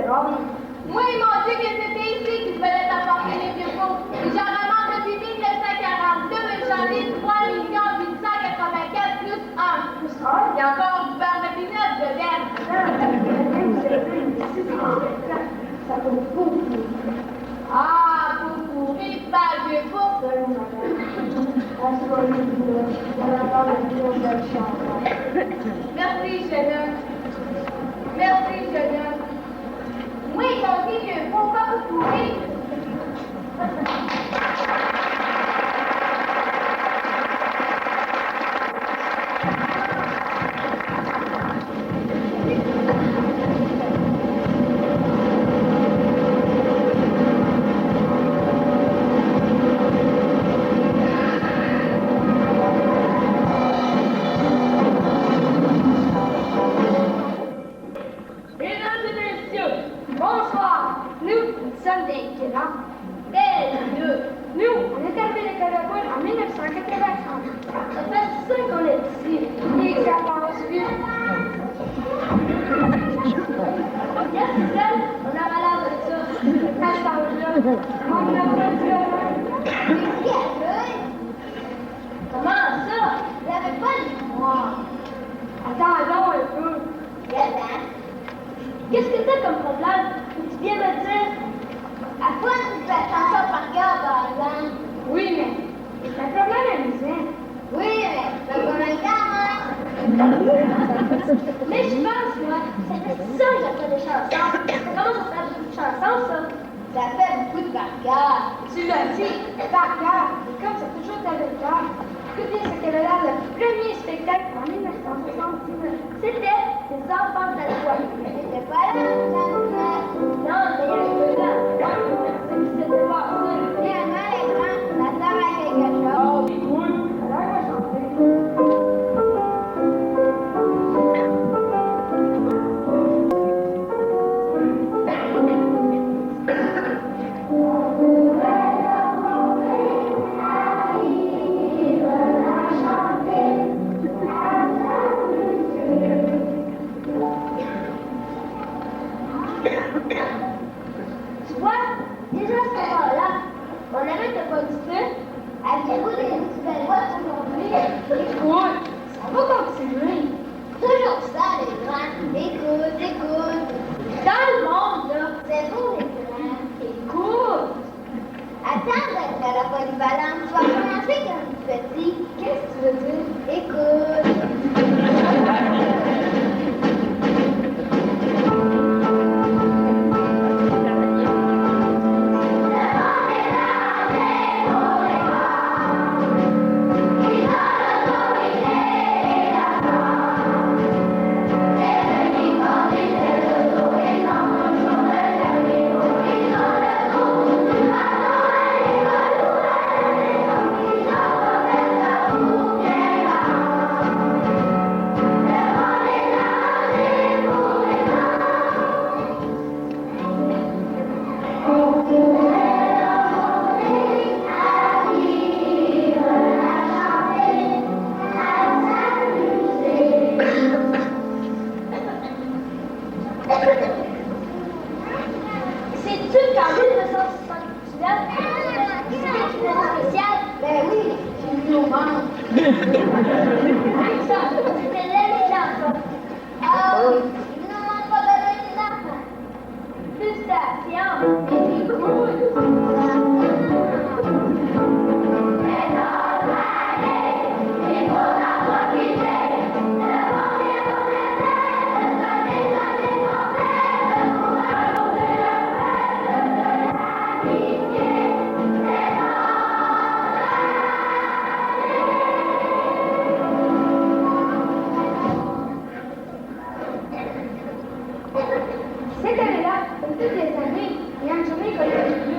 Moi, ils m'ont dit que c'était ici qu'ils venaient apporter les vieux pots. Et j'en remonte depuis 1942 et j'en ai 3 884 plus 1. Il y a encore du beurre de pinot dedans. Ça tombe beaucoup. Ah, vous pourrez pas le vieux pot. Merci, jeune homme. Merci, jeune homme. Oui, ils ont dit que pourquoi vous pourrez. Attends donc un peu. Regarde. Qu'est-ce que t'as comme problème? Tu viens me dire? À quoi tu fais attention par cœur, par exemple? Oui, mais c'est un problème amusant. Oui, mais c'est comme un gamin. Mais je pense, moi, ça fait 10 ans que j'apprends des chansons. Ça commence à faire beaucoup de chansons, ça. Ça fait beaucoup de par cœur. Tu l'as dit, par cœur. Et comme ça toujours été avec cœur. Écoutez ce qu'elle a l'air le premier spectacle en 1979. C'était Les Enfants de la Joie. C'était pas là, non, mais il y a un peu là. C'est ce qui s'était passé. Et un mal est grand, ça sert à quelque chose. Oh, écoute. Alors, elle va chanter. Tu vois, déjà à ce moment-là, on avait de pas du feu. Avez-vous des nouvelles voix aujourd'hui? Écoute, ça va continuer. Toujours ça, les grands. Écoute, écoute. Dans le monde, là, c'est vous, les grands. Écoute. Attends d'être à la polyvalente. Tu vas commencer quand tu es petit. Qu'est-ce que tu veux dire? Écoute. C'est-tu qu'en 1979, c'était une spéciale? Ben oui, j'ai mis au ventre. Ça, c'était l'année de l'enfant. Ah oui, il ne manque pas de l'année de l'enfant. Félicitations, et écoute. Cette année-là, comme toutes les années, il y a une journée collective.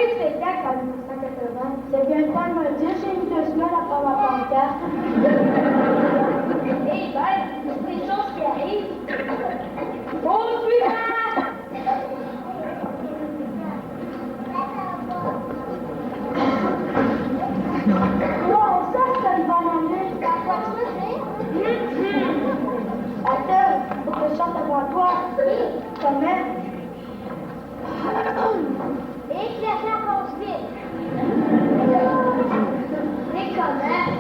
eu de spectacle en 1980. C'est bien le temps de me le dire, j'ai mis 2 semaines à faire ma pancarte. Eh ben, c'est des choses qui arrivent. Au suivant! Wow, ça, c'est une bonne année. T'as quoi de souci? Attends, faut que je chante avant toi. Comment? Éclaire la pense vite. Mais comment?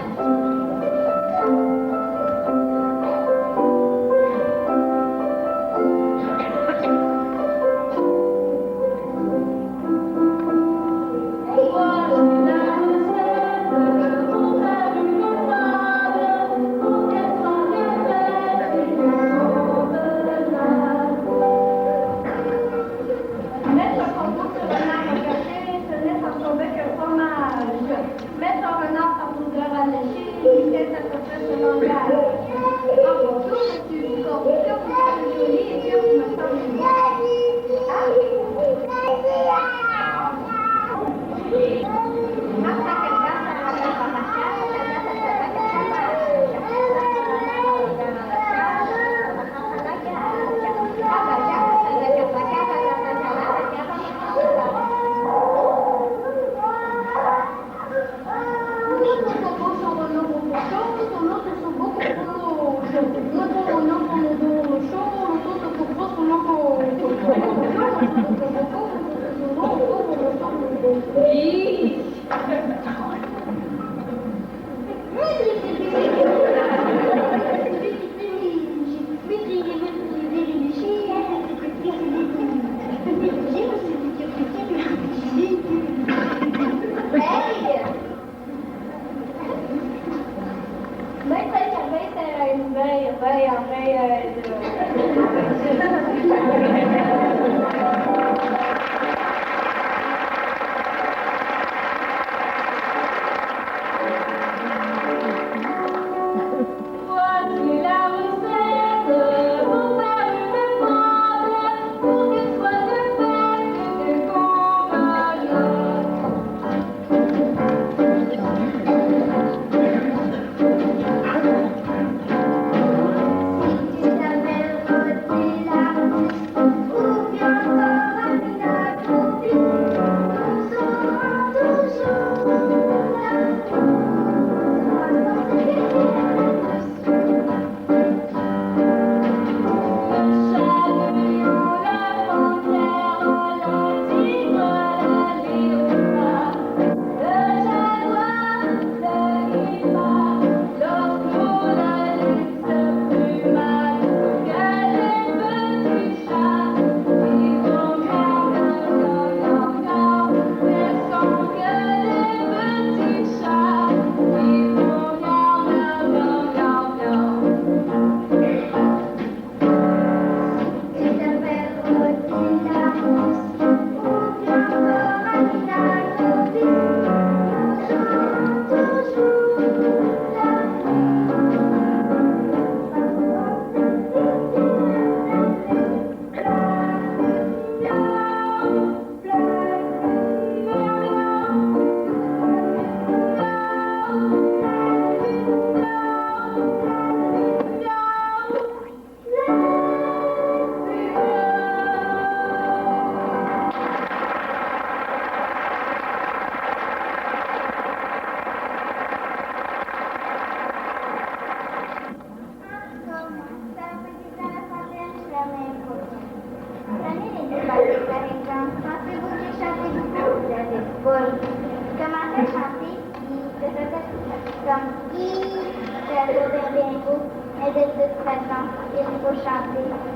Aujourd'hui, on se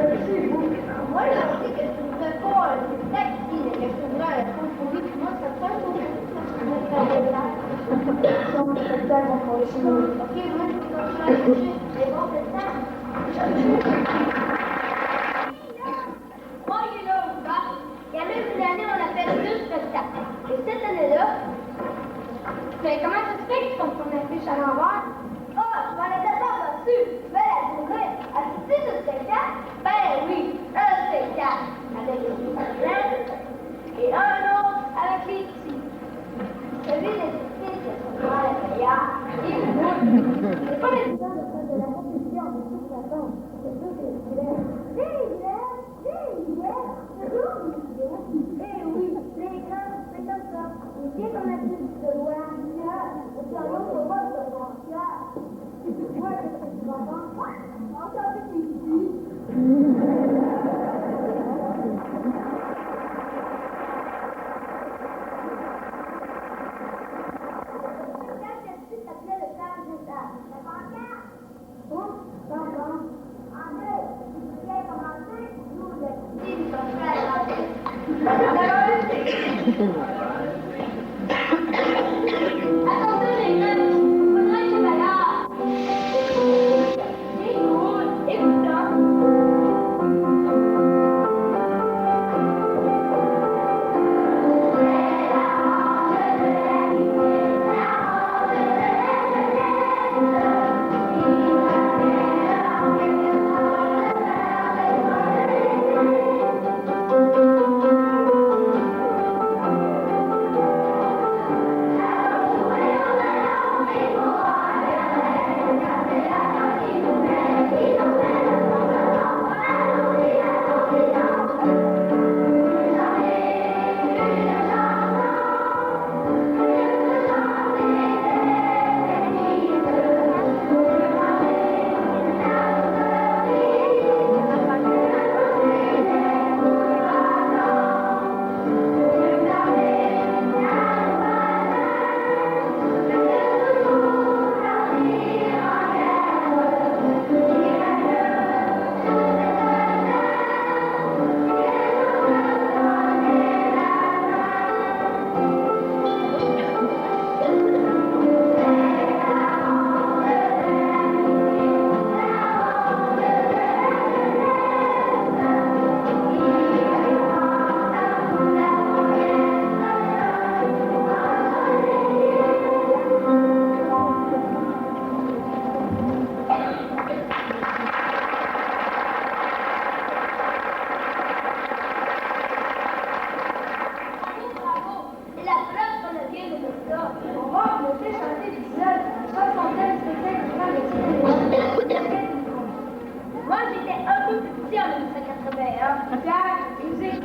Moi, je sais que je trouverais pas des taxis, mais que je trouverais un composé, puis moi, ça ferait un composé. Ok, moi, je vais chercher. Mais bon, c'est ça. Moi, il est là, au bas. Il y a même une année, on a fait 2 spectacles. Et cette année-là, mais comment ça se fait qu'ils font ton affiche à l'envers? Oh, je m'en étais pas reçu. Mais la journée, assister ce spectacle? Ben oui, un spectacle avec les grands et un autre avec les petits. Celui des petits, c'est son grand meilleur. Il roule. C'est pas évident de faire de la compétition de toute façon. C'est sûr que c'est clair. C'est toujours eh oui, les grands, c'est comme ça. Et bien qu'on a plus de loi, et puis on n'ouvre pas de frontière. Tu vois que c'est du bon sens. On s'en fait ici. Moi, j'étais un peu plus petit en 1981. Pierre, musique.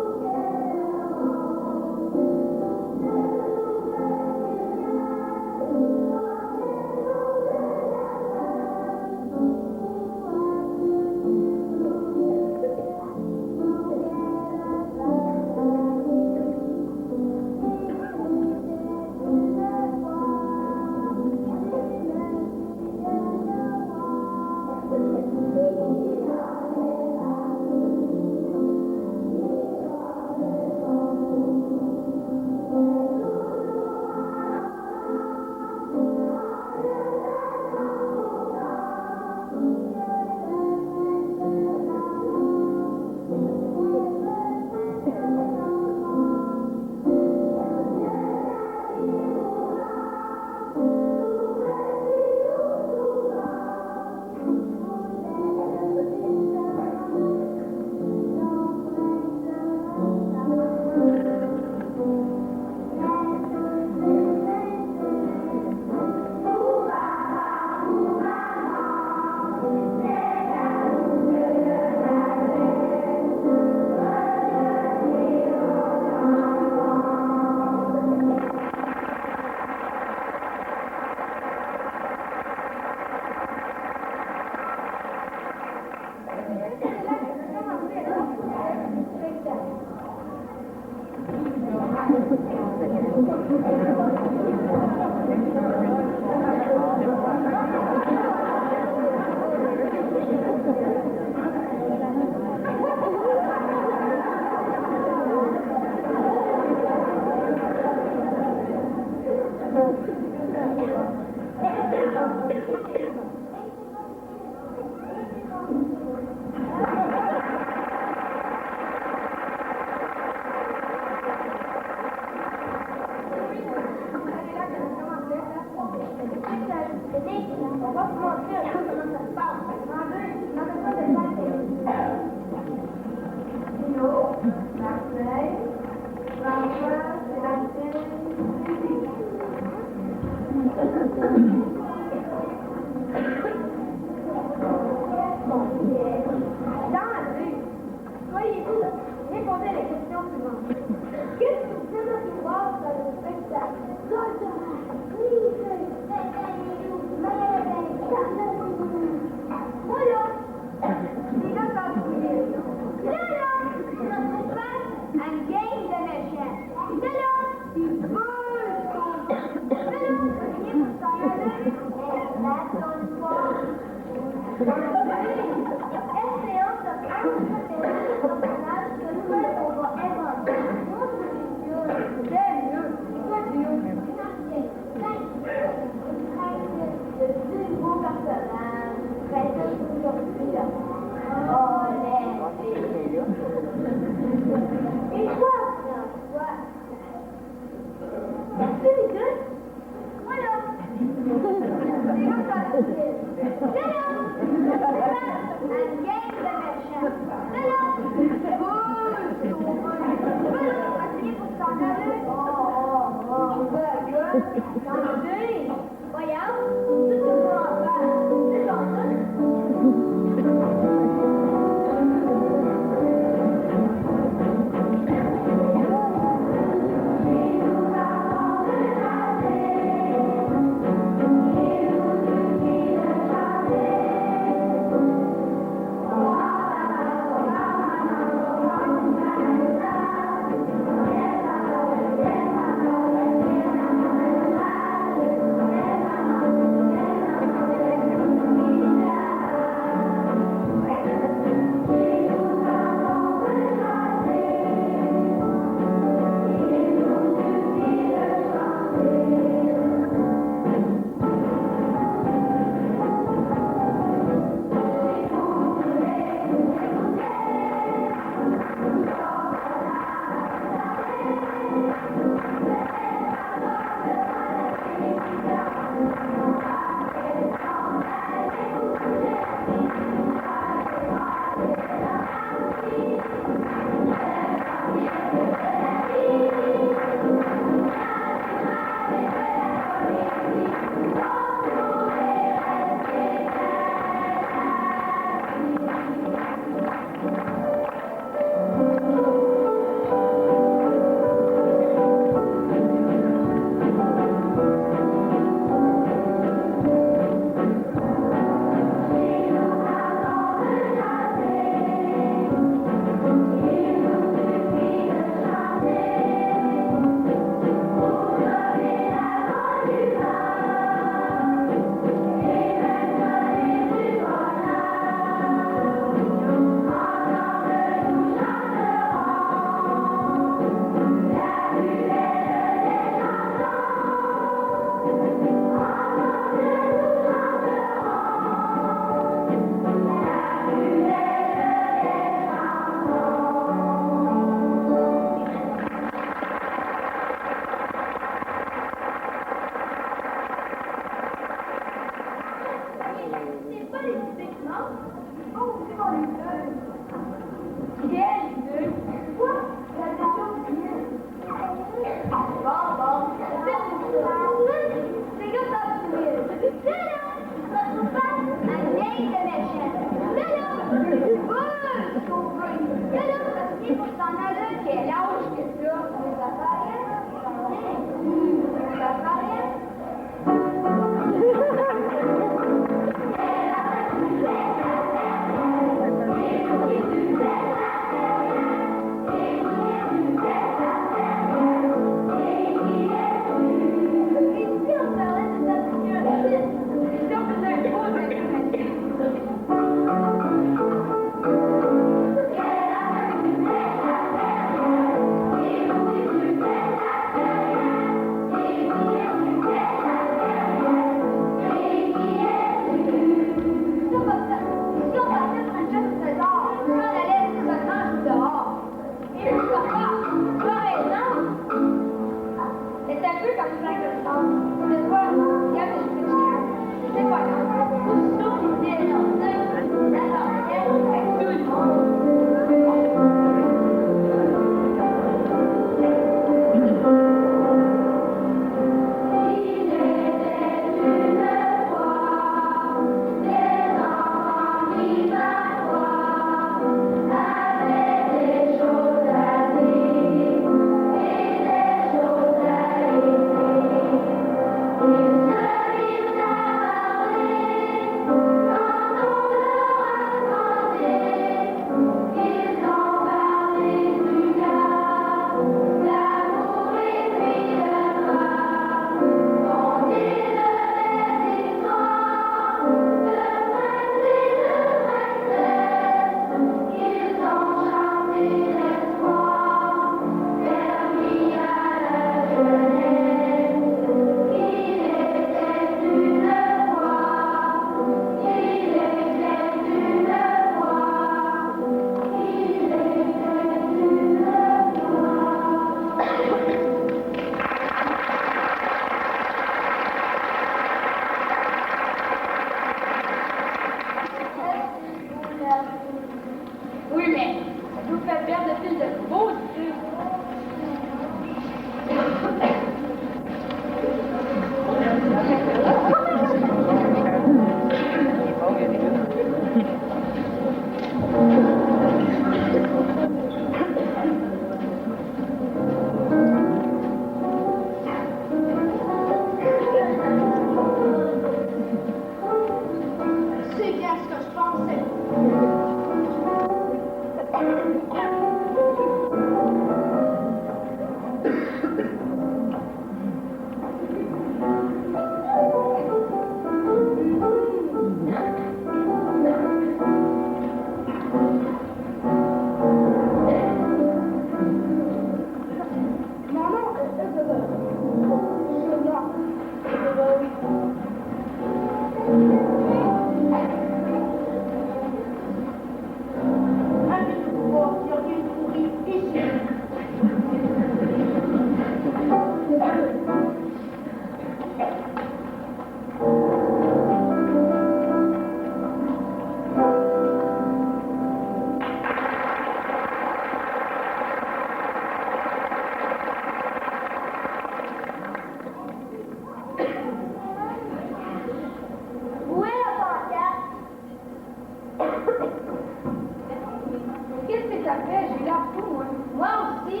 fou, moi. Moi aussi.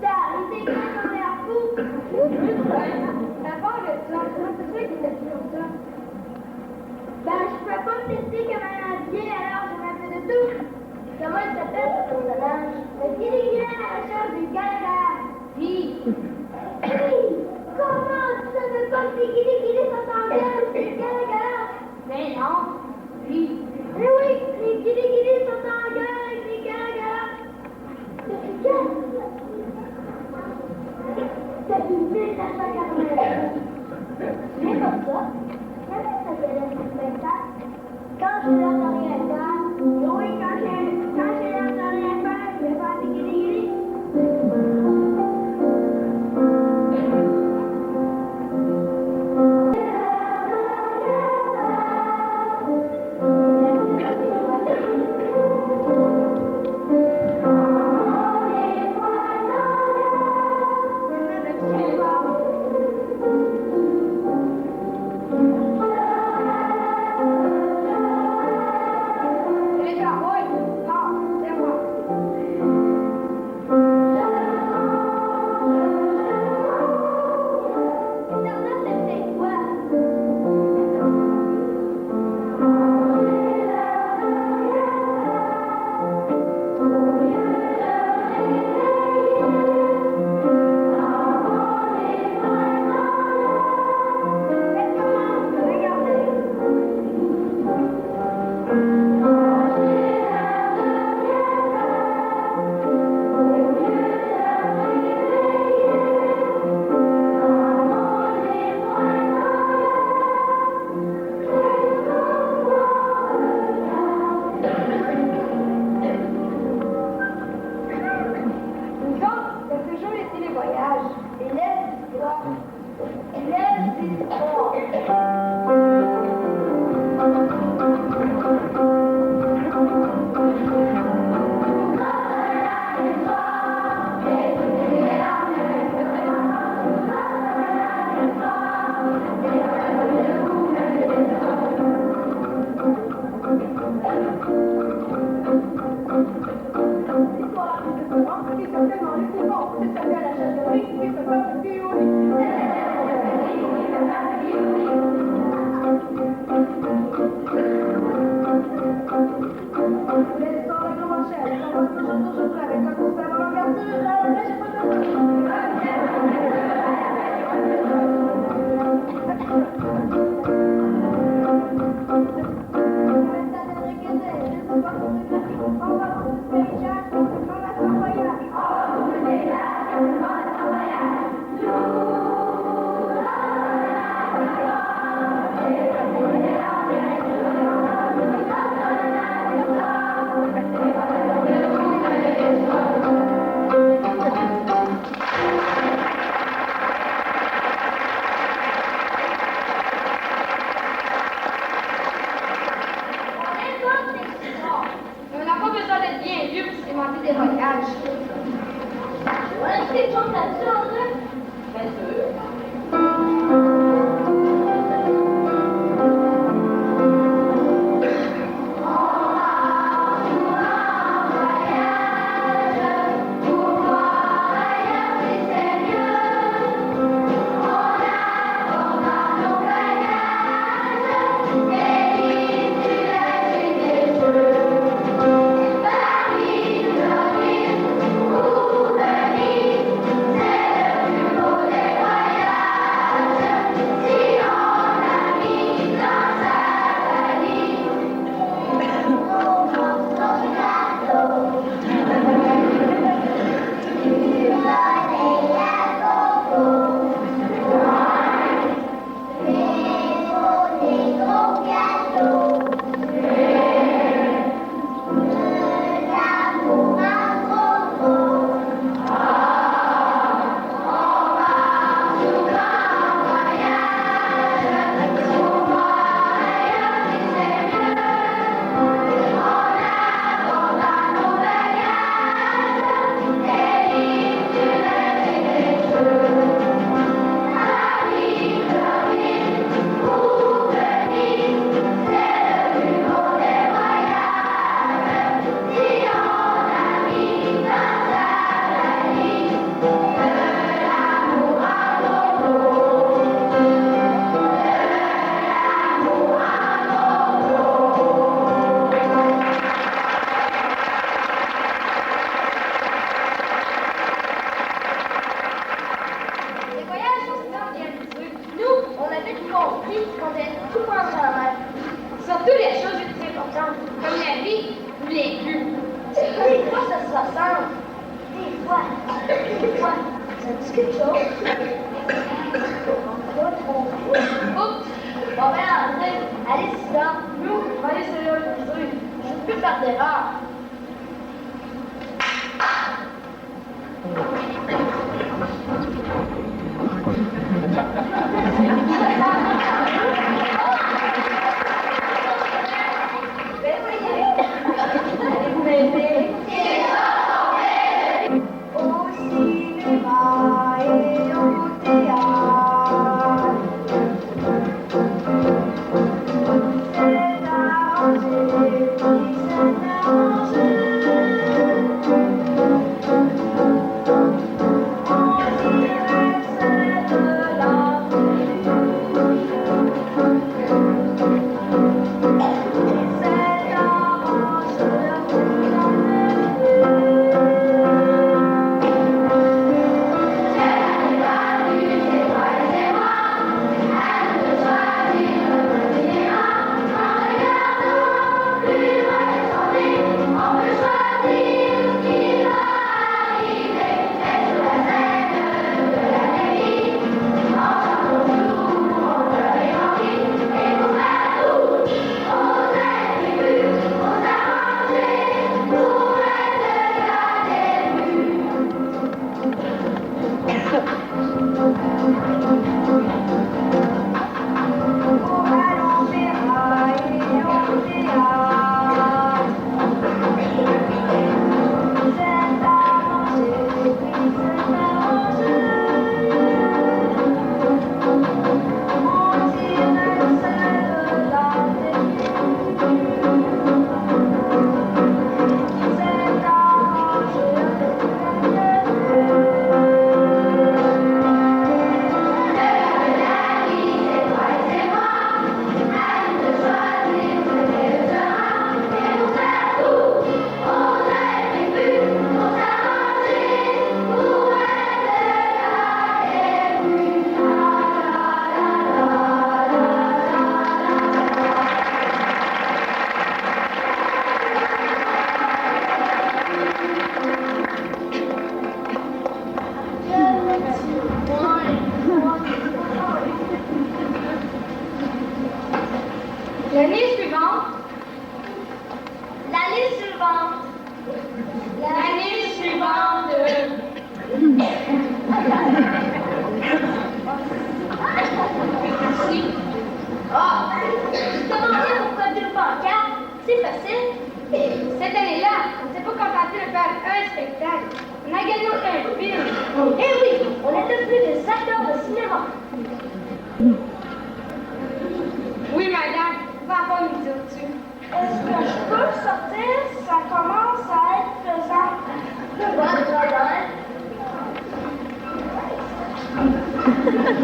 T'es quand on est fou. T'as peur de ça. Comment c'est sûr qu'il était plus comme ça? Ben, je peux pas me tester comme un avier, alors je m'en fais de tout. Comment il s'appelle ce personnage? Le Guili à la recherche du Galaga. Puis. Comment tu savais pas que c'est Guili ça s'en vient? C'est Galaga. Mais non. Puis. Eh oui, les Guili sont en guerre avec les Galaga. C'est une ville à 180. Mais comme ça, comment ça s'appelait ce spectacle? Quand je laisse rien faire, oui, quand je laisse rien faire, je vais faire des guiris. dit quelque chose? Oups! Bon, ben, André, allez, Sida. Nous, on va aller se le construire. Je ne peux plus faire d'erreur. Allez-vous m'aider? Au cinéma et au théâtre, c'est arrangé, oui, c'est arrangé. On dirait que c'est de la c'est arrangé, oui, L'année suivante. L'année suivante. L'année suivante. Merci. Ah, je te demandais pourquoi 2 pancartes. C'est facile. Cette année-là, on ne s'est pas contenté de faire un spectacle. On a gagné un film. Eh oui, on était plus des acteurs de cinéma. Oui, madame. Va pas nous dire dessus. Est-ce que je peux sortir? Ça commence à être pesant. Pas de problème.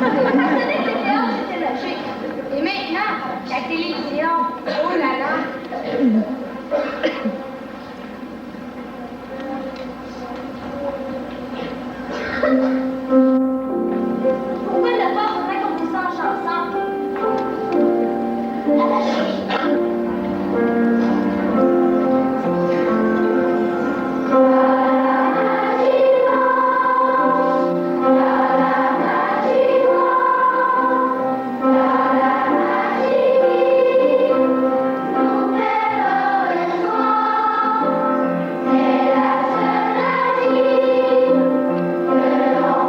À ce que les théâtres, c'était logique. Et maintenant, la télévision, oh là là. Pourquoi ne pas raconter ça en chanson? À la chute. Thank you.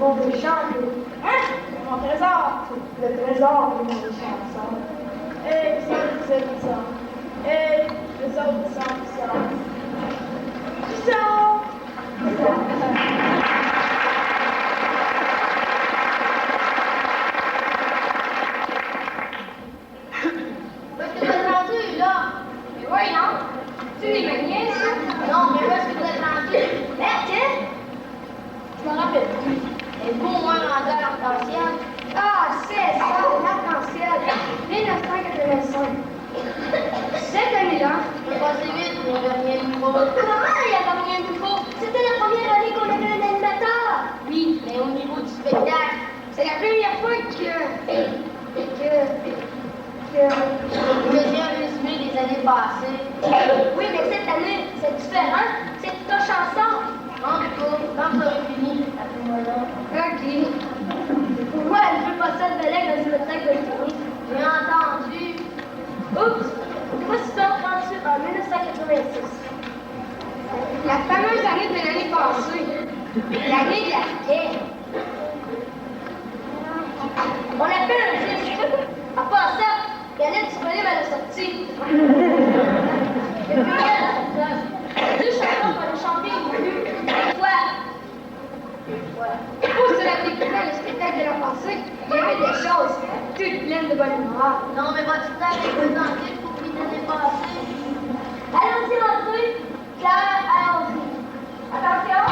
pauvre chanter. Hein? Mon trésor. Le trésor de mon chanson. Et ça. Et les autres ça. Où est-ce que vous êtes rendu, là? Mais oui, non. Tu es ma nièce? Non, mais où est-ce que vous êtes rendu? Tiens! Je me rappelle plus. Et bon, moi, rendu à l'arc-en-ciel. Ah, c'est ça, l'arc-en-ciel. 1985. Cette année-là, c'est passé vite, il n'y avait rien de nouveau. Comment il n'y avait rien de nouveau? C'était la première année qu'on avait un animateur. Oui, mais au niveau du spectacle, c'est la première fois que je faisais un résumé des années passées. Oui, mais cette année, c'est différent. C'est toute une chanson. En tout cas, quand ça aurait fini, appelez-moi-là. OK. Pourquoi elle veut passer de balai dans le spectacle de fini? J'ai entendu. Oups! Pourquoi tu t'es rendu en 1986? La fameuse année de l'année passée. L'année de la guerre. On appelle un disque. À part ça, elle est disponible à la sortie. Deux chansons pour les chanter au début. Une fois. Pour cela découvrir le spectacle de la passée, il y avait des choses toutes pleines de bonne humeur. Non, mais votre spectacle est présenté pour qu'il l'année passée. Allons-y, entrez. Claire, allons-y. Attention.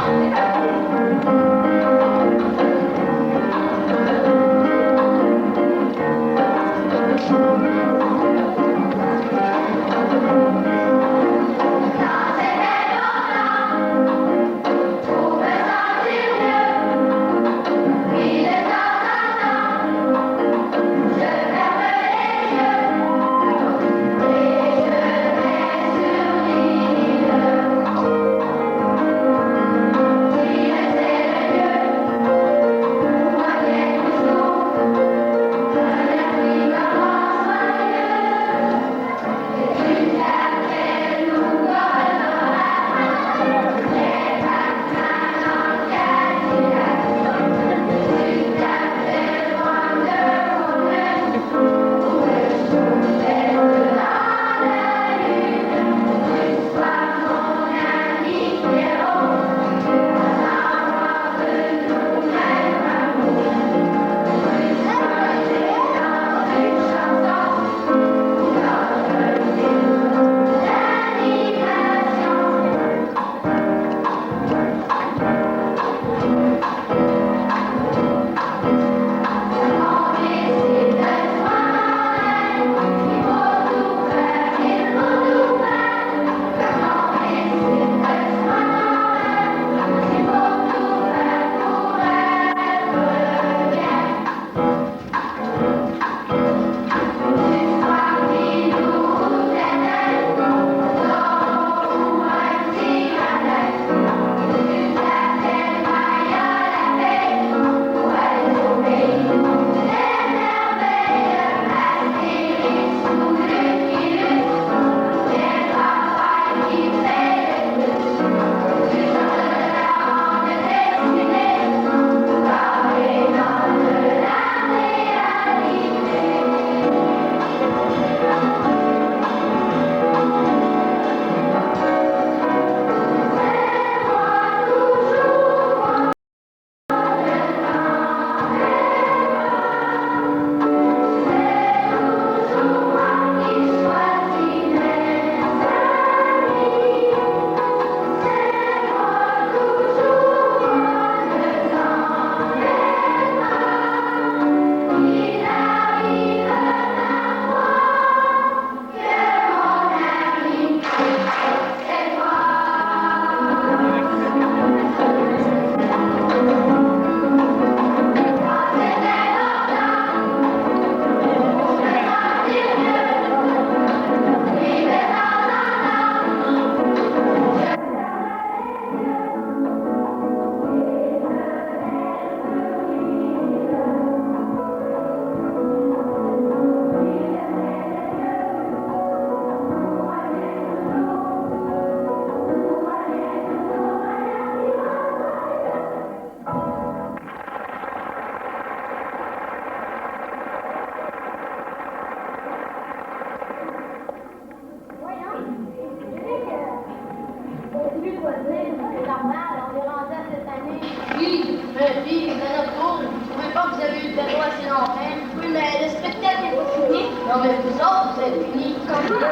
plus quoi dire. C'est normal, on est rendu à cette année. Oui, mais puis, c'est notre tour. Je trouvais pas que vous avez eu de vélo assez longtemps. Oui, mais le spectacle n'est pas fini. Non, mais vous autres, vous êtes finis. Comment ça?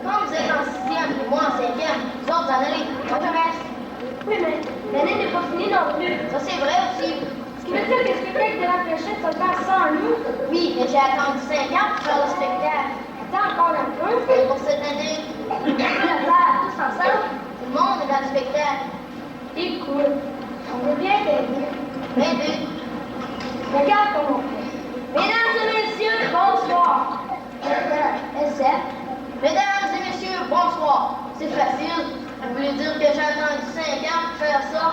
Quand vous êtes en 6e et moi en 5e, vous autres, vous en allez. Moi, je reste. Oui, mais l'année n'est pas finie non plus. Ça, c'est vrai aussi. Ce qui veut dire que le spectacle de la fléchette, ça se passe sans nous. Oui, mais j'ai attendu 5 ans pour faire le spectacle. Attends encore un peu. Et pour cette année, on peut le faire tous ensemble. Tout le monde est dans le spectacle. Écoute, on veut bien t'aider. Aider. Regarde comment on fait. Mesdames et messieurs, bonsoir. Mesdames et messieurs, bonsoir. C'est facile. Vous voulez dire que j'ai attendu 5 ans pour faire ça?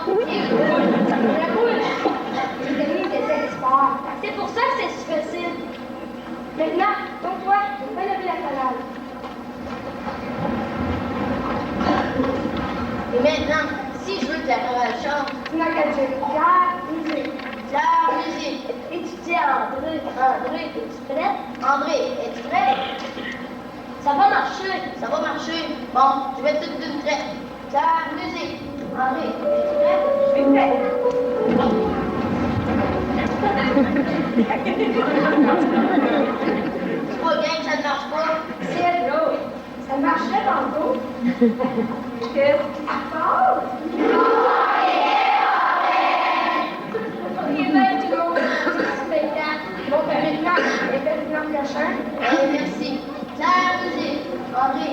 C'est pour ça que c'est si facile. Maintenant, donc toi, va lever la salade. Et maintenant, si je veux que la chorale chante, tu n'as qu'à dire musique. Musique. Et tu dis à André, es-tu prête? André, es-tu prête? Ça va marcher. Ça va marcher. Bon, je vais tout d'une traite. Musique. André, es-tu prête? Je suis prête. C'est pas bien que ça ne marche pas. C'est drôle. Ça marcherait tantôt. Qu'est-ce qui se passe? Il va être drôle. Spectacle. Bon, ben maintenant, effectivement prochain. Merci. Musique. André.